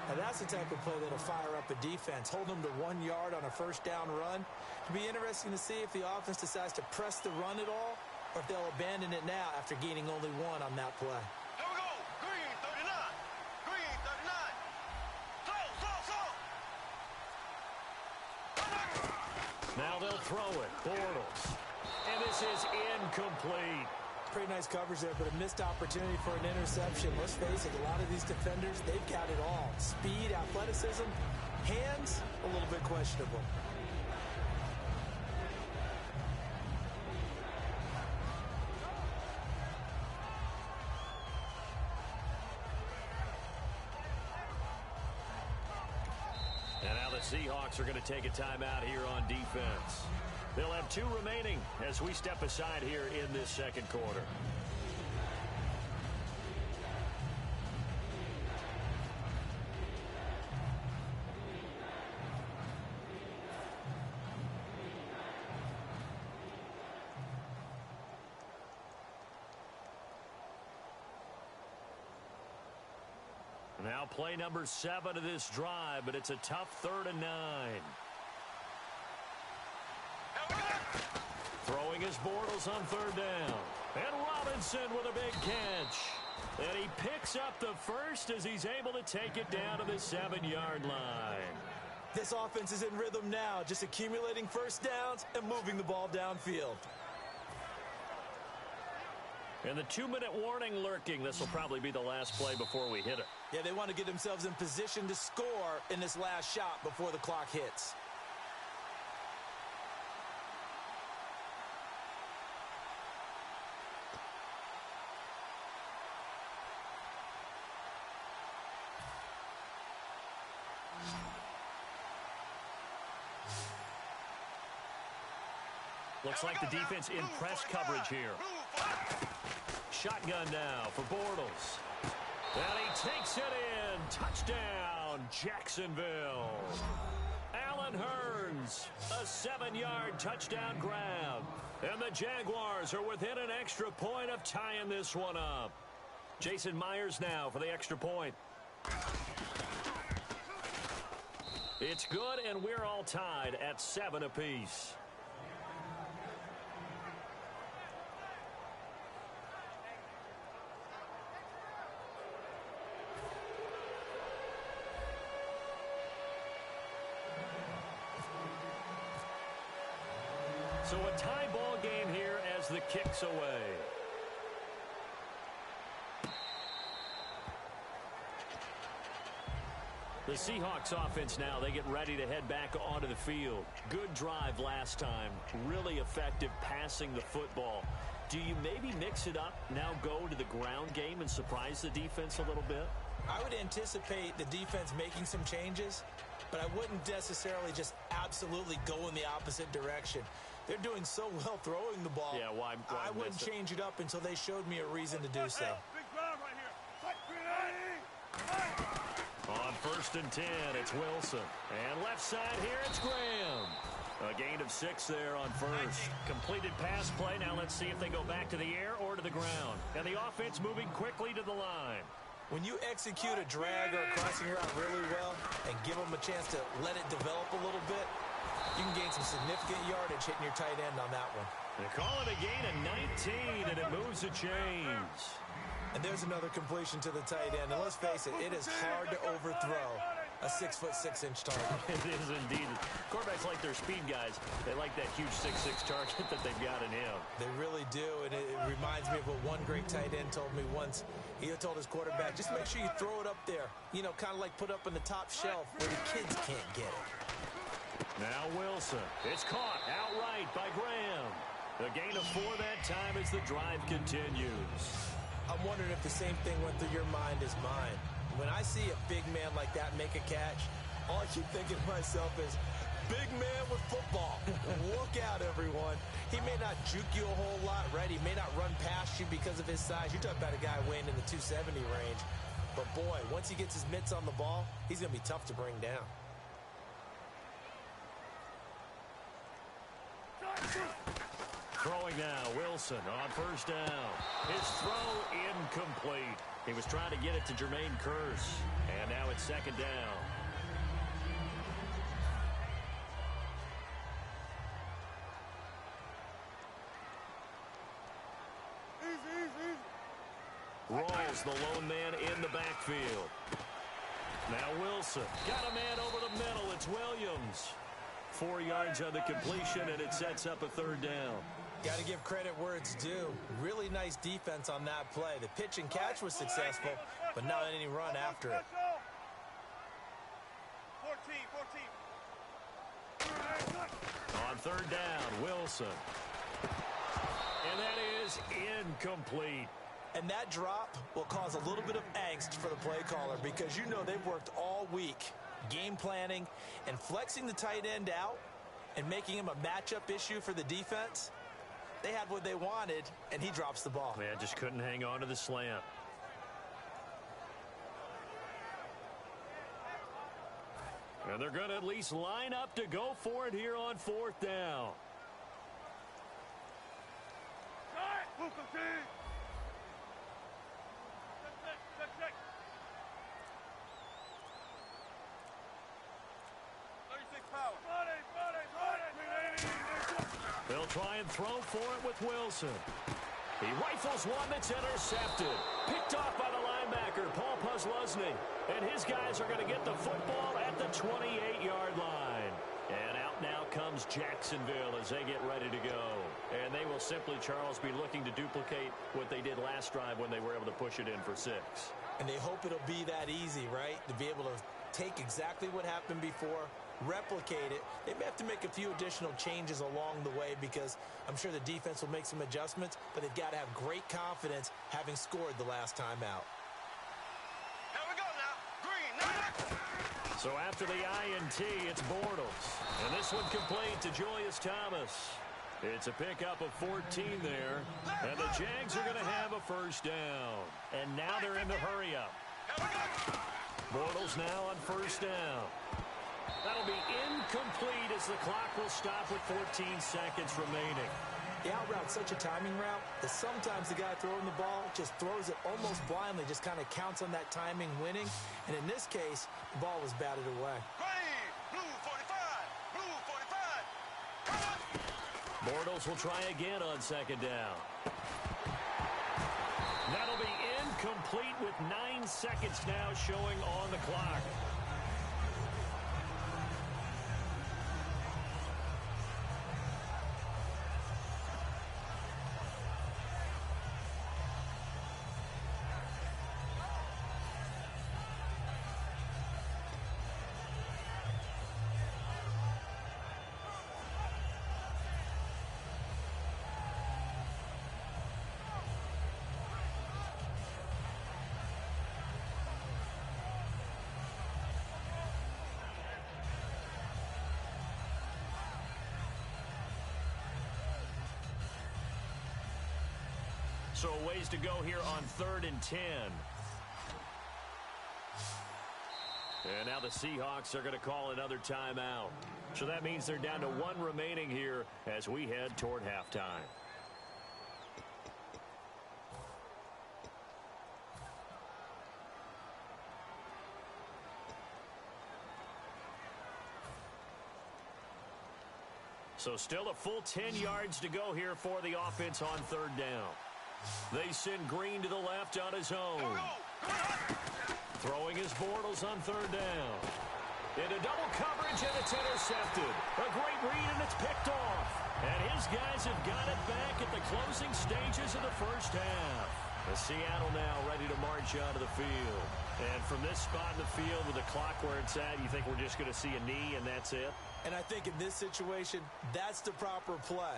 Now that's the type of play that'll fire up a defense. Hold them to 1 yard on a first down run. It'll be interesting to see if the offense decides to press the run at all, or if they'll abandon it now after gaining only 1 on that play. Here we go. Green 39. Green 39. Now they'll throw it. Bortles. And this is incomplete. Pretty nice coverage there, but a missed opportunity for an interception. Let's face it, a lot of these defenders, they've got it all. Speed, athleticism, hands, a little bit questionable. And now the Seahawks are going to take a timeout here on defense. They'll have 2 remaining as we step aside here in this second quarter. Now play number 7 of this drive, but it's a tough 3rd and 9. Throwing his Bortles on 3rd down. And Robinson with a big catch. And he picks up the first as he's able to take it down to the 7-yard line. This offense is in rhythm now, just accumulating first downs and moving the ball downfield. And the 2-minute warning lurking. This will probably be the last play before we hit it. Yeah, they want to get themselves in position to score in this last shot before the clock hits. Looks like the defense in press coverage here. Shotgun now for Bortles. And he takes it in. Touchdown, Jacksonville. Allen Hurns, a 7-yard touchdown grab. And the Jaguars are within an extra point of tying this one up. Jason Myers now for the extra point. It's good, and we're all tied at 7 apiece. So a tie ball game here as the kick's away. The Seahawks offense now, they get ready to head back onto the field. Good drive last time. Really effective passing the football. Do you maybe mix it up, now go to the ground game and surprise the defense a little bit? I would anticipate the defense making some changes, but I wouldn't necessarily just absolutely go in the opposite direction. They're doing so well throwing the ball. Yeah, why I wouldn't change it up until they showed me a reason to do so. Big Brown right here. On 1st and 10, it's Wilson. And left side here, it's Graham. A gain of 6 there on 1st. Completed pass play. Now let's see if they go back to the air or to the ground. And the offense moving quickly to the line. When you execute a drag or a crossing route really well and give them a chance to let it develop a little bit, you can gain some significant yardage hitting your tight end on that one. They call it a gain of 19, and it moves the chains. And there's another completion to the tight end. And let's face it, it is hard to overthrow a 6'6" target. It is indeed. Quarterbacks like their speed guys. They like that huge 6'6" target that they've got in him. They really do, and it reminds me of what one great tight end told me once. He told his quarterback, just make sure you throw it up there. You know, kind of like put up on the top shelf where the kids can't get it. Now Wilson. It's caught outright by Graham. A gain of 4 that time as the drive continues. I'm wondering if the same thing went through your mind as mine. When I see a big man like that make a catch, all I keep thinking to myself is, big man with football. Look out, everyone. He may not juke you a whole lot, right? He may not run past you because of his size. You're talking about a guy weighing in the 270 range. But, boy, once he gets his mitts on the ball, he's going to be tough to bring down. Throwing now, Wilson on first down. His throw incomplete. He was trying to get it to Jermaine Kearse. And now it's second down. Rolls the lone man in the backfield. Now Wilson. Got a man over the middle. It's Williams. 4 yards on the completion, and it sets up a third down. Got to give credit where it's due. Really nice defense on that play. The pitch and catch was successful, but not any run after it. 14. On third down, Wilson. And that is incomplete. And that drop will cause a little bit of angst for the play caller because you know they've worked all week game planning and flexing the tight end out and making him a matchup issue for the defense. They had what they wanted, and he drops the ball. Yeah, just couldn't hang on to the slant. And they're going to at least line up to go for it here on fourth down. They'll try and throw for it with Wilson. He rifles one that's intercepted. Picked off by the linebacker, Paul Pusluzny. And his guys are going to get the football at the 28-yard line. And out now comes Jacksonville as they get ready to go. And they will simply, Charles, be looking to duplicate what they did last drive when they were able to push it in for 6. And they hope it'll be that easy, right? To be able to take exactly what happened before, replicate it. They may have to make a few additional changes along the way because I'm sure the defense will make some adjustments, but they've got to have great confidence having scored the last time out. Here we go now. Green, So after the INT, it's Bortles. And this one complete to Julius Thomas. It's a pickup of 14 there. And the Jags are going to have a first down. And now they're in the hurry-up. Bortles now on first down. That'll be incomplete as the clock will stop with 14 seconds remaining. The out route's such a timing route that sometimes the guy throwing the ball just throws it almost blindly, just kind of counts on that timing winning. And in this case, the ball was batted away. Green, blue 45, blue 45. Bortles will try again on second down. That'll be incomplete with 9 seconds now showing on the clock. So a ways to go here on 3rd and 10. And now the Seahawks are going to call another timeout. So that means they're down to 1 remaining here as we head toward halftime. So still a full 10 yards to go here for the offense on 3rd down. They send Green to the left on his own. Throwing his Bortles on third down. Into double coverage, and it's intercepted. A great read, and it's picked off. And his guys have got it back at the closing stages of the first half. The Seattle now ready to march onto the field. And from this spot in the field with the clock where it's at, you think we're just going to see a knee and that's it? And I think in this situation, that's the proper play.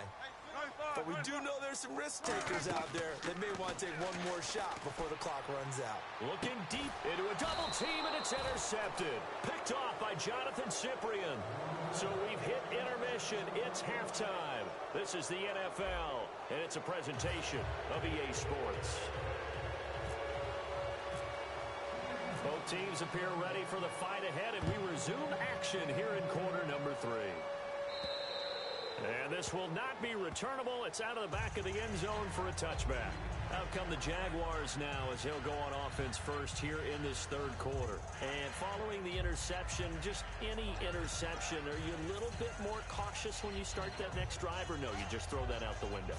But we do know there's some risk takers out there that may want to take one more shot before the clock runs out. Looking deep into a double team, and it's intercepted. Picked off by Jonathan Cyprien. So we've hit intermission. It's halftime. This is the NFL, and it's a presentation of EA Sports. Both teams appear ready for the fight ahead, and we resume action here in quarter number 3. And this will not be returnable. It's out of the back of the end zone for a touchback. Out come the Jaguars now as he'll go on offense first here in this third quarter. And following the interception, just any interception, are you a little bit more cautious when you start that next drive, or no, you just throw that out the window?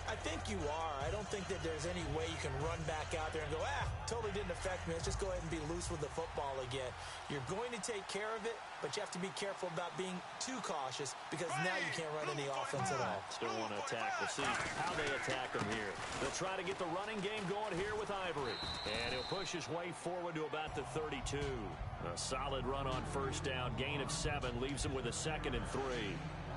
I think you are. I don't think that there's any way you can run back out there and go, totally didn't affect me. Let's just go ahead and be loose with the football again. You're going to take care of it, but you have to be careful about being too cautious because now you can't run any offense at all. Still want to attack. We'll see how they attack him here. They'll try to get the running game going here with Ivory. And he'll push his way forward to about the 32. A solid run on first down. Gain of 7 leaves him with a 2nd and 3.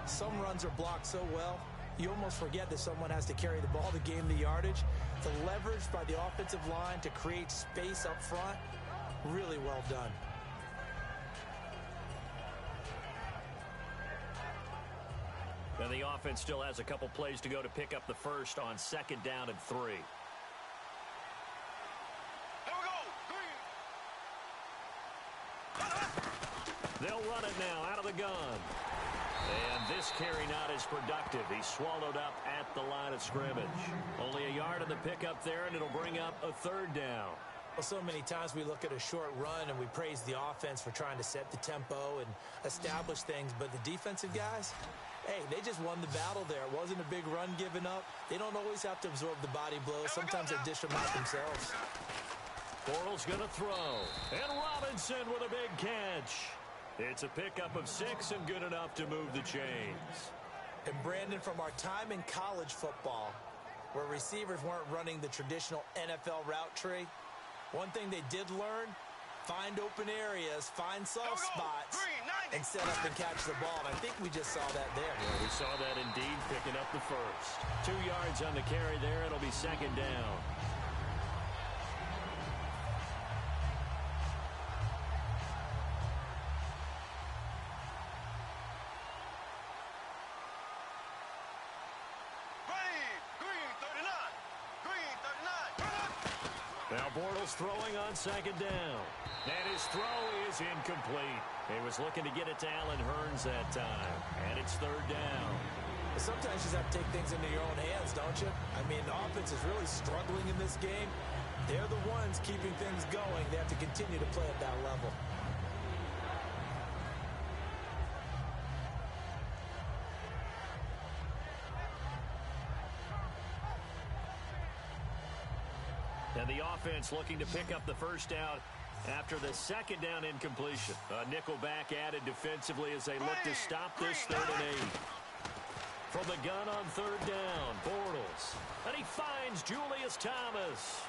Some runs are blocked so well, you almost forget that someone has to carry the ball to gain the yardage. The leverage by the offensive line to create space up front, really well done. And the offense still has a couple plays to go to pick up the first on 2nd down and 3. Here we go. They'll run it now out of the gun. And this carry not as productive. He's swallowed up at the line of scrimmage. Only a yard on the pickup there, and it'll bring up a 3rd down. Well, so many times we look at a short run and we praise the offense for trying to set the tempo and establish things, but the defensive guys, hey, they just won the battle there. It wasn't a big run given up. They don't always have to absorb the body blows. Sometimes they dish them out themselves. Bortles going to throw. And Robinson with a big catch. It's a pickup of 6 and good enough to move the chains. And Brandon, from our time in college football, where receivers weren't running the traditional NFL route tree, one thing they did learn, find open areas, find soft spots, and set up and catch the ball. And I think we just saw that there. Yeah, we saw that indeed, picking up the first. 2 yards on the carry there. It'll be 2nd down. Now Bortles throwing on 2nd down. And his throw is incomplete. He was looking to get it to Allen Hurns that time. And it's 3rd down. Sometimes you just have to take things into your own hands, don't you? I mean, the offense is really struggling in this game. They're the ones keeping things going. They have to continue to play at that level. And the offense looking to pick up the first down after the 2nd down incompletion. A nickel back added defensively as they look to stop this 3rd and 8. From the gun on 3rd down, Bortles. And he finds Julius Thomas.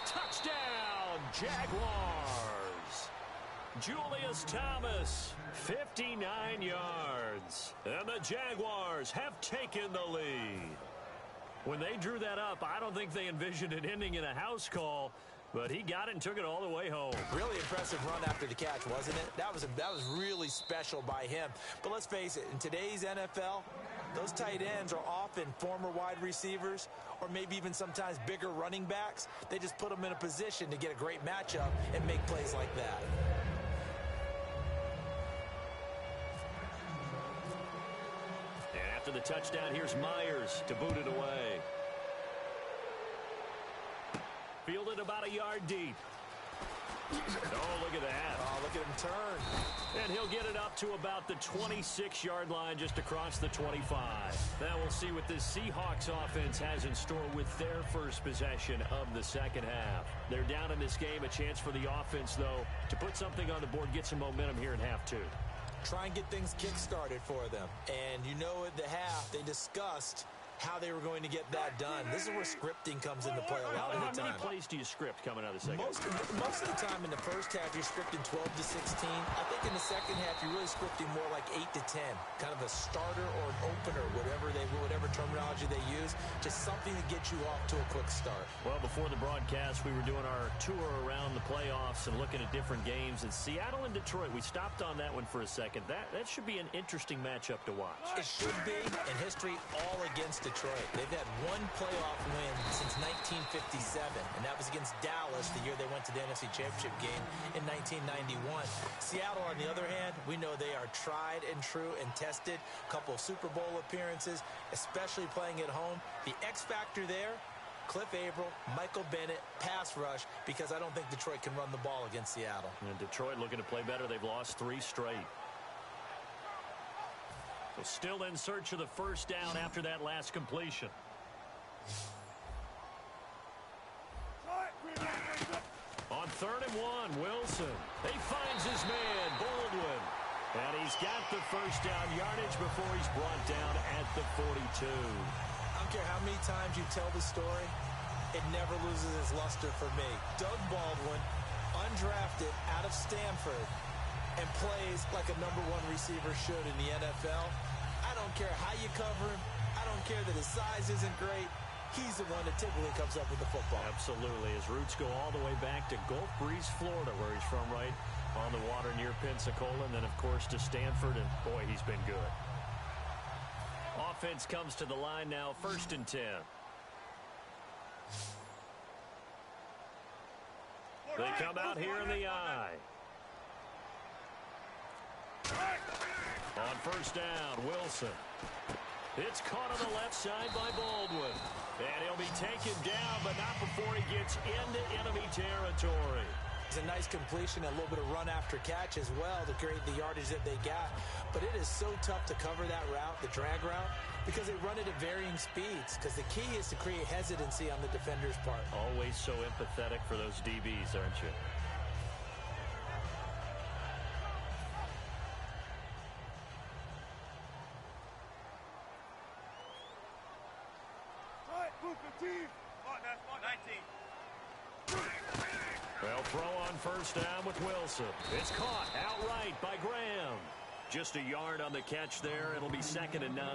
Touchdown, Jaguars. Julius Thomas, 59 yards. And the Jaguars have taken the lead. When they drew that up, I don't think they envisioned it ending in a house call, but he got it and took it all the way home. Really impressive run after the catch, wasn't it? That was really special by him. But let's face it, in today's NFL, those tight ends are often former wide receivers or maybe even sometimes bigger running backs. They just put them in a position to get a great matchup and make plays like that. After the touchdown, here's Myers to boot it away. Fielded about a yard deep. Oh, look at that. Oh, look at him turn. And he'll get it up to about the 26-yard line, just across the 25. Now we'll see what this Seahawks offense has in store with their first possession of the second half. They're down in this game. A chance for the offense, though, to put something on the board, get some momentum here in half two. Try and get things kick-started for them. And you know at the half, they discussed how they were going to get that done. This is where scripting comes into play a lot of the time. How many plays do you script coming out of the second? Most of the time in the first half, you're scripting 12 to 16. I think in the second half, you're really scripting more like 8 to 10. Kind of a starter or an opener, whatever terminology they use. Just something to get you off to a quick start. Well, before the broadcast, we were doing our tour around the playoffs and looking at different games. And Seattle and Detroit, we stopped on that one for a second. That should be an interesting matchup to watch. It should be, and history all against Detroit. They've had one playoff win since 1957, and that was against Dallas the year they went to the NFC Championship game in 1991. Seattle, on the other hand, we know they are tried and true and tested. A couple of Super Bowl appearances, especially playing at home. The X factor there, Cliff Averill, Michael Bennett, pass rush, because I don't think Detroit can run the ball against Seattle. And Detroit looking to play better. They've lost 3 straight. So still in search of the first down after that last completion. On 3rd and 1, Wilson. He finds his man, Baldwin. And he's got the first down yardage before he's brought down at the 42. I don't care how many times you tell the story, it never loses its luster for me. Doug Baldwin, undrafted out of Stanford, and plays like a #1 receiver should in the NFL. I don't care how you cover him. I don't care that his size isn't great. He's the one that typically comes up with the football. Absolutely. His roots go all the way back to Gulf Breeze, Florida, where he's from, right on the water near Pensacola. And then, of course, to Stanford. And, boy, he's been good. Offense comes to the line now, 1st and 10. They come out here in the eye. On 1st down, Wilson. It's caught on the left side by Baldwin. And he'll be taken down, but not before he gets into enemy territory. It's a nice completion, a little bit of run after catch as well to create the yardage that they got. But it is so tough to cover that route, the drag route, because they run it at varying speeds. Because the key is to create hesitancy on the defender's part. Always so empathetic for those DBs, aren't you? They'll throw on 1st down with Wilson. It's caught outright by Graham. Just a yard on the catch there. It'll be 2nd and 9.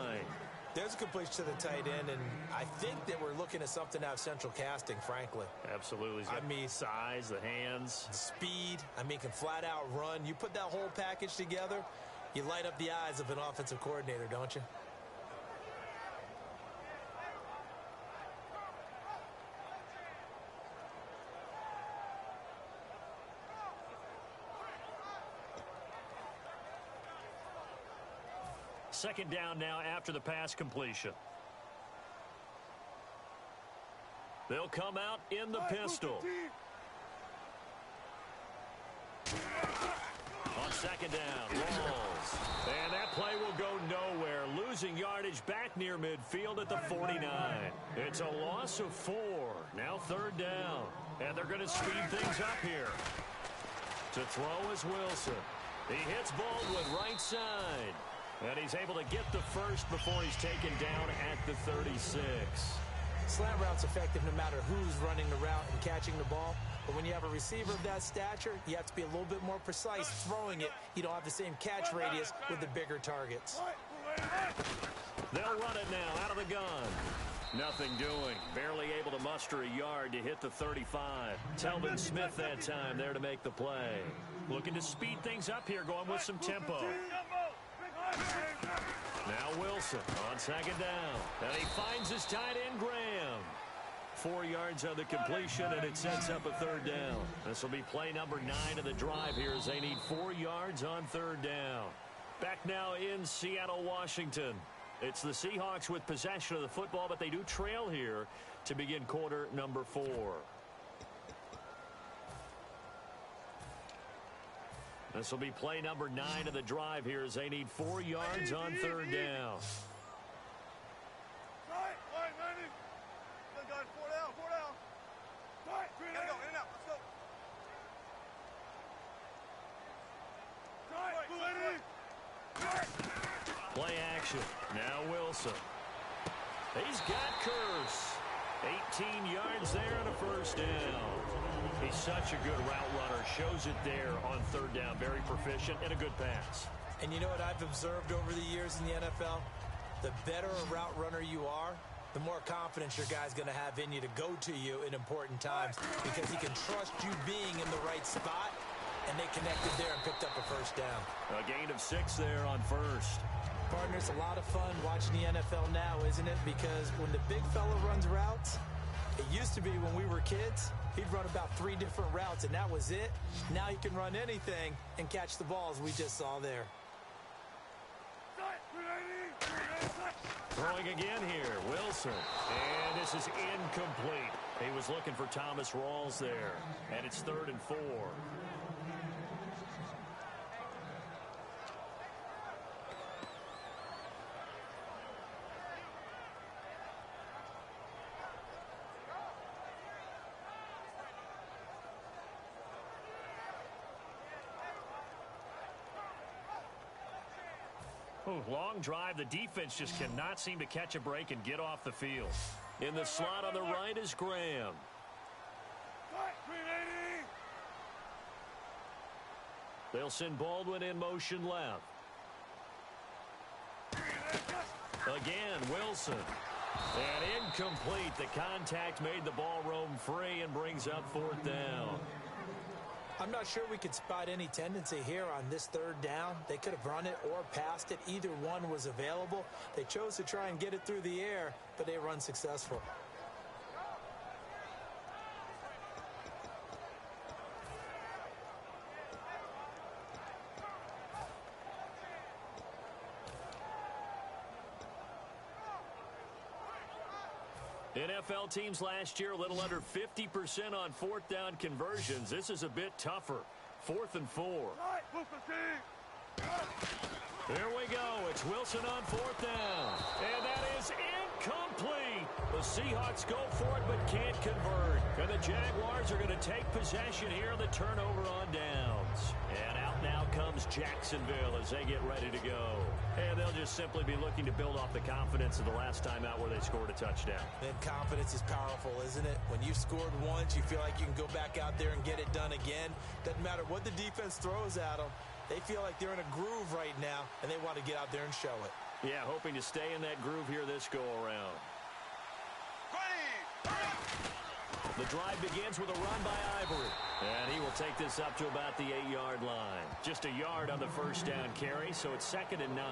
There's a completion to the tight end, and I think that we're looking at something out of Central Casting, frankly. Absolutely. I mean, size, the hands. Speed. I mean, can flat out run. You put that whole package together, you light up the eyes of an offensive coordinator, don't you? Second down now after the pass completion. They'll come out in the pistol. On 2nd down, Rawls. And that play will go nowhere. Losing yardage back near midfield at the 49. It's a loss of 4. Now 3rd down. And they're going to speed things up here. To throw is Wilson. He hits Baldwin right side. And he's able to get the first before he's taken down at the 36. Slant route's effective no matter who's running the route and catching the ball. But when you have a receiver of that stature, you have to be a little bit more precise throwing it. You don't have the same catch radius with the bigger targets. They'll run it now out of the gun. Nothing doing. Barely able to muster a yard to hit the 35. Telvin Smith that time there to make the play. Looking to speed things up here, going with some tempo. Now Wilson on 2nd down. And he finds his tight end, Graham. 4 yards on the completion, and it sets up a 3rd down. This will be play number 9 of the drive here as they need 4 yards on 3rd down. Back now in Seattle, Washington. It's the Seahawks with possession of the football, but they do trail here to begin quarter number 4. This will be play number 9 of the drive here as they need 4 yards on third down. Play action. Now Wilson. He's got Curse. 18 yards there and a first down. He's such a good route runner. Shows it there on third down. Very proficient and a good pass. And you know what I've observed over the years in the NFL? The better a route runner you are, the more confidence your guy's going to have in you to go to you in important times because he can trust you being in the right spot, and they connected there and picked up a first down. A gain of 6 there on first. Partners, a lot of fun watching the NFL now, isn't it? Because when the big fella runs routes, it used to be when we were kids, he'd run about 3 different routes, and that was it. Now he can run anything and catch the balls we just saw there. Throwing again here, Wilson. And this is incomplete. He was looking for Thomas Rawls there. And it's 3rd and 4. Long drive. The defense just cannot seem to catch a break and get off the field. In the slot on the right is Graham. They'll send Baldwin in motion left. Again, Wilson. And incomplete. The contact made the ball roam free and brings up 4th down. I'm not sure we could spot any tendency here on this 3rd down. They could have run it or passed it. Either one was available. They chose to try and get it through the air, but they were unsuccessful. NFL teams last year a little under 50% on 4th down conversions. This is a bit tougher. 4th and 4. There we go. It's Wilson on 4th down. And that is incomplete. The Seahawks go for it but can't convert. And the Jaguars are going to take possession here on the turnover on downs. And out now comes Jacksonville as they get ready to go. And they'll just simply be looking to build off the confidence of the last time out where they scored a touchdown. And confidence is powerful, isn't it? When you've scored once, you feel like you can go back out there and get it done again. Doesn't matter what the defense throws at them. They feel like they're in a groove right now, and they want to get out there and show it. Yeah, hoping to stay in that groove here this go-around. The drive begins with a run by Ivory. And he will take this up to about the 8-yard line. Just a yard on the first down carry, so it's 2nd and 9.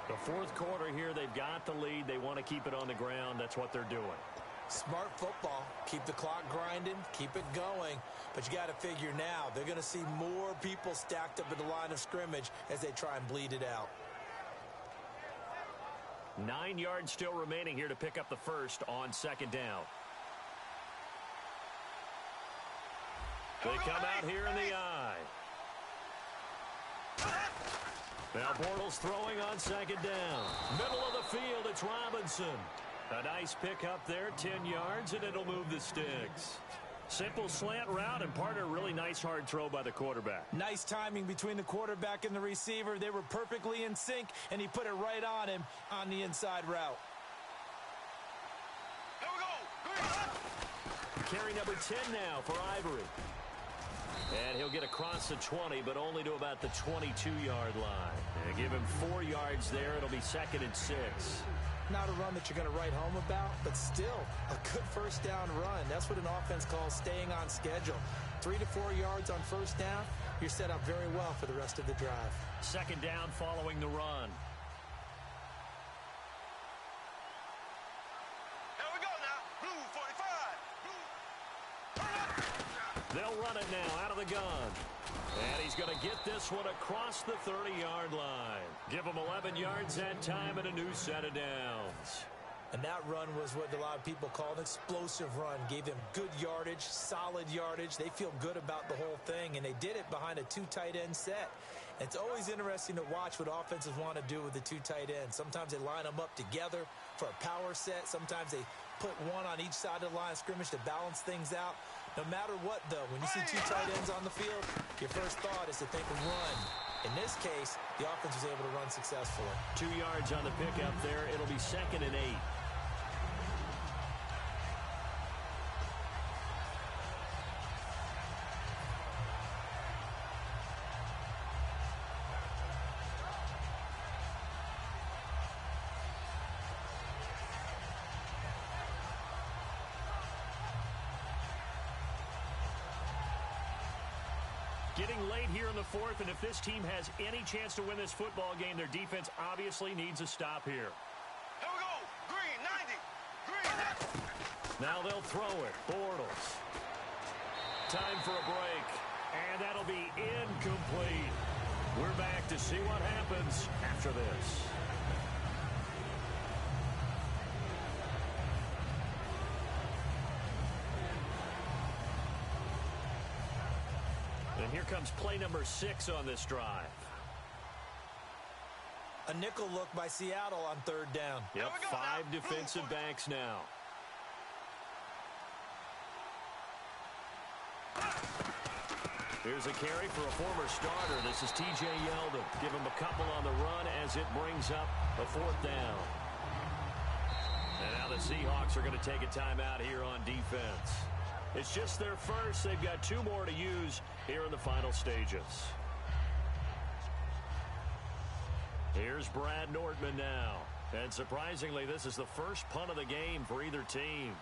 The 4th quarter here, they've got the lead. They want to keep it on the ground. That's what they're doing. Smart football. Keep the clock grinding. Keep it going. But you got to figure now, they're going to see more people stacked up at the line of scrimmage as they try and bleed it out. 9 yards still remaining here to pick up the first on 2nd down. They come out here in the eye. Now Bortles throwing on 2nd down. Middle of the field, it's Robinson. A nice pickup there, 10 yards, and it'll move the sticks. Simple slant route, and partner, really nice hard throw by the quarterback. Nice timing between the quarterback and the receiver. They were perfectly in sync, and he put it right on him on the inside route. Here we go. Carry number 10 now for Ivory. And he'll get across the 20, but only to about the 22-yard line. And give him 4 yards there. It'll be 2nd and 6. Not a run that you're going to write home about, but still a good first down run. That's what an offense calls staying on schedule. 3 to 4 yards on first down, you're set up very well for the rest of the drive. 2nd down following the run. Here we go now. Blue 45. They'll run it now out of the gun. And he's going to get this one across the 30-yard line. Give him 11 yards that time and a new set of downs. And that run was what a lot of people call an explosive run. Gave them good yardage, solid yardage. They feel good about the whole thing, and they did it behind a 2 tight end set. It's always interesting to watch what offenses want to do with the 2 tight ends. Sometimes they line them up together for a power set. Sometimes they put one on each side of the line of scrimmage to balance things out. No matter what, though, when you see 2 tight ends on the field, your first thought is to think run. In this case, the offense was able to run successfully. 2 yards on the pickup there. It'll be 2nd and 8. Getting late here in the 4th, and if this team has any chance to win this football game, their defense obviously needs a stop here. Here we go. Green 90. Green 90. Now they'll throw it. Bortles. Time for a break, and that'll be incomplete. We're back to see what happens after this. And here comes play number 6 on this drive. A nickel look by Seattle on 3rd down. Yep, 5 defensive backs now. Here's a carry for a former starter. This is T.J. Yeldon. Give him a couple on the run as it brings up a 4th down. And now the Seahawks are going to take a timeout here on defense. It's just their first. They've got 2 more to use here in the final stages. Here's Brad Nordman now. And surprisingly, this is the first punt of the game for either team.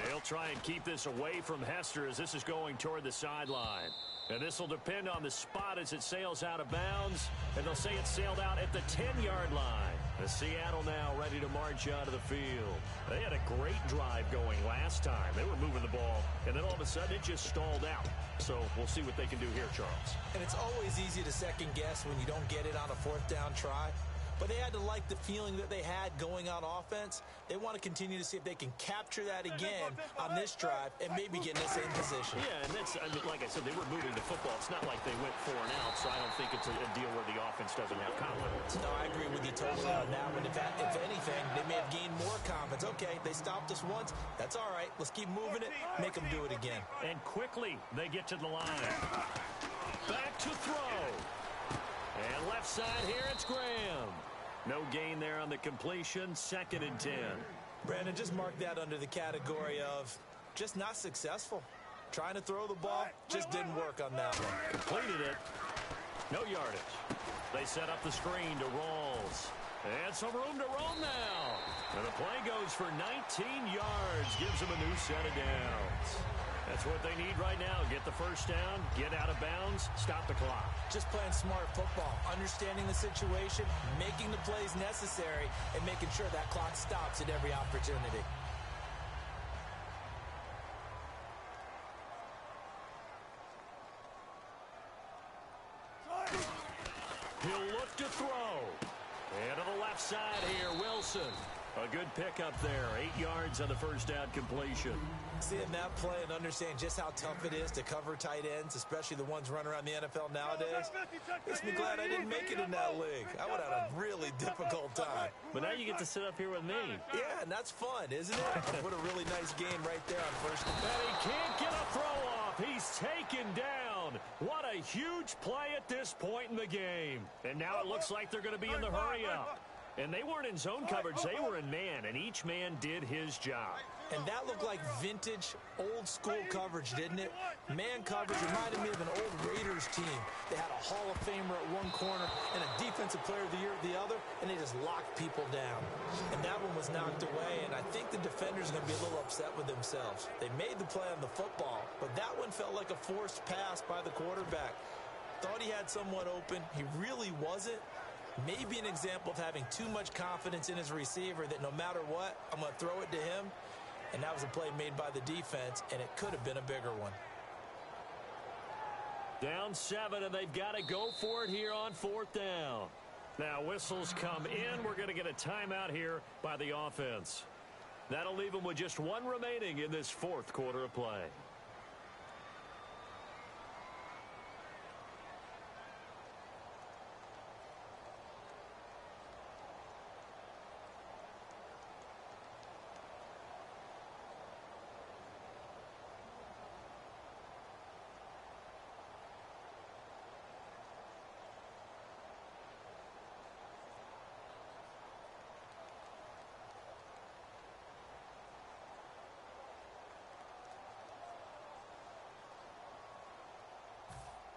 He'll try and keep this away from Hester as this is going toward the sideline. And this will depend on the spot as it sails out of bounds. And they'll say it sailed out at the 10-yard line. The Seattle now ready to march out of the field. They had a great drive going last time. They were moving the ball, and then all of a sudden it just stalled out. So we'll see what they can do here, Charles. And it's always easy to second guess when you don't get it on a 4th down try. But they had to like the feeling that they had going on offense. They want to continue to see if they can capture that again on this drive and maybe get in the same position. Yeah, and that's, I mean, like I said, they were moving the football. It's not like they went 4 and out, so I don't think it's a deal where the offense doesn't have confidence. No, I agree with you totally on that one. If anything, they may have gained more confidence. Okay, they stopped us once. That's all right. Let's keep moving it. Make them do it again. And quickly, they get to the line. Back to throw. And left side here, it's Graham. No gain there on the completion. 2nd and 10. Brandon, just mark that under the category of just not successful. Trying to throw the ball just didn't work on that one. Completed it. No yardage. They set up the screen to Rawls. And some room to roam now. And the play goes for 19 yards. Gives them a new set of downs. That's what they need right now. Get the first down, get out of bounds, stop the clock. Just playing smart football, understanding the situation, making the plays necessary, and making sure that clock stops at every opportunity. He'll look to throw. And to the left side here, Wilson. A good pickup there. 8 yards on the first down completion. Seeing that play and understand just how tough it is to cover tight ends, especially the ones running around the NFL nowadays, makes me glad I didn't make it in that league. I would have had a really difficult time. But now you get to sit up here with me. Yeah, and that's fun, isn't it? What a really nice game right there on 1st and 10. And he can't get a throw off. He's taken down. What a huge play at this point in the game. And now it looks like they're going to be in the hurry-up. And they weren't in zone coverage. They were in man, and each man did his job. And that looked like vintage, old-school coverage, didn't it? Man coverage reminded me of an old Raiders team. They had a Hall of Famer at one corner and a Defensive Player of the Year at the other, and they just locked people down. And that one was knocked away, and I think the defenders are going to be a little upset with themselves. They made the play on the football, but that one felt like a forced pass by the quarterback. Thought he had someone open. He really wasn't. Maybe an example of having too much confidence in his receiver that no matter what, I'm going to throw it to him. And that was a play made by the defense, and it could have been a bigger one. Down 7, and they've got to go for it here on 4th down. Now, whistles come in. We're going to get a timeout here by the offense. That'll leave them with just 1 remaining in this 4th quarter of play.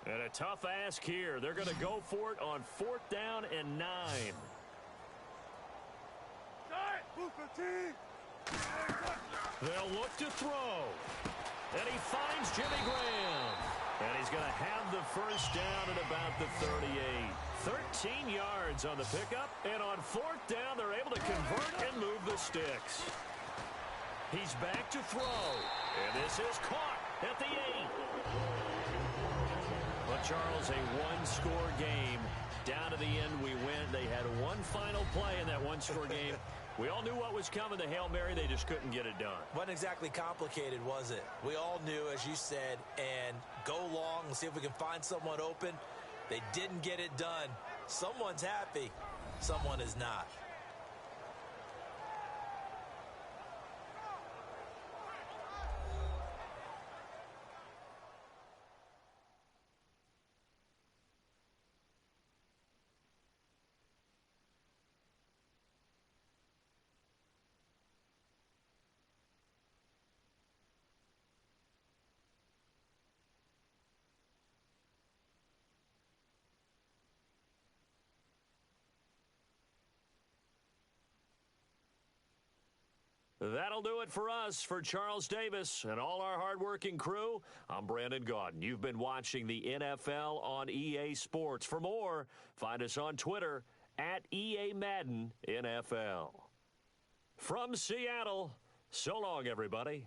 And a tough ask here. They're going to go for it on 4th down and 9. They'll look to throw. And he finds Jimmy Graham. And he's going to have the first down at about the 38. 13 yards on the pickup. And on 4th down, they're able to convert and move the sticks. He's back to throw. And this is caught at the 8. But, Charles, a one-score game. Down to the end, we win. They had one final play in that one-score game. We all knew what was coming, the Hail Mary. They just couldn't get it done. Wasn't exactly complicated, was it? We all knew, as you said, and go long and see if we can find someone open. They didn't get it done. Someone's happy. Someone is not. That'll do it for us. For Charles Davis and all our hardworking crew, I'm Brandon Gaudin. You've been watching the NFL on EA Sports. For more, find us on Twitter at EA Madden NFL. From Seattle, so long, everybody.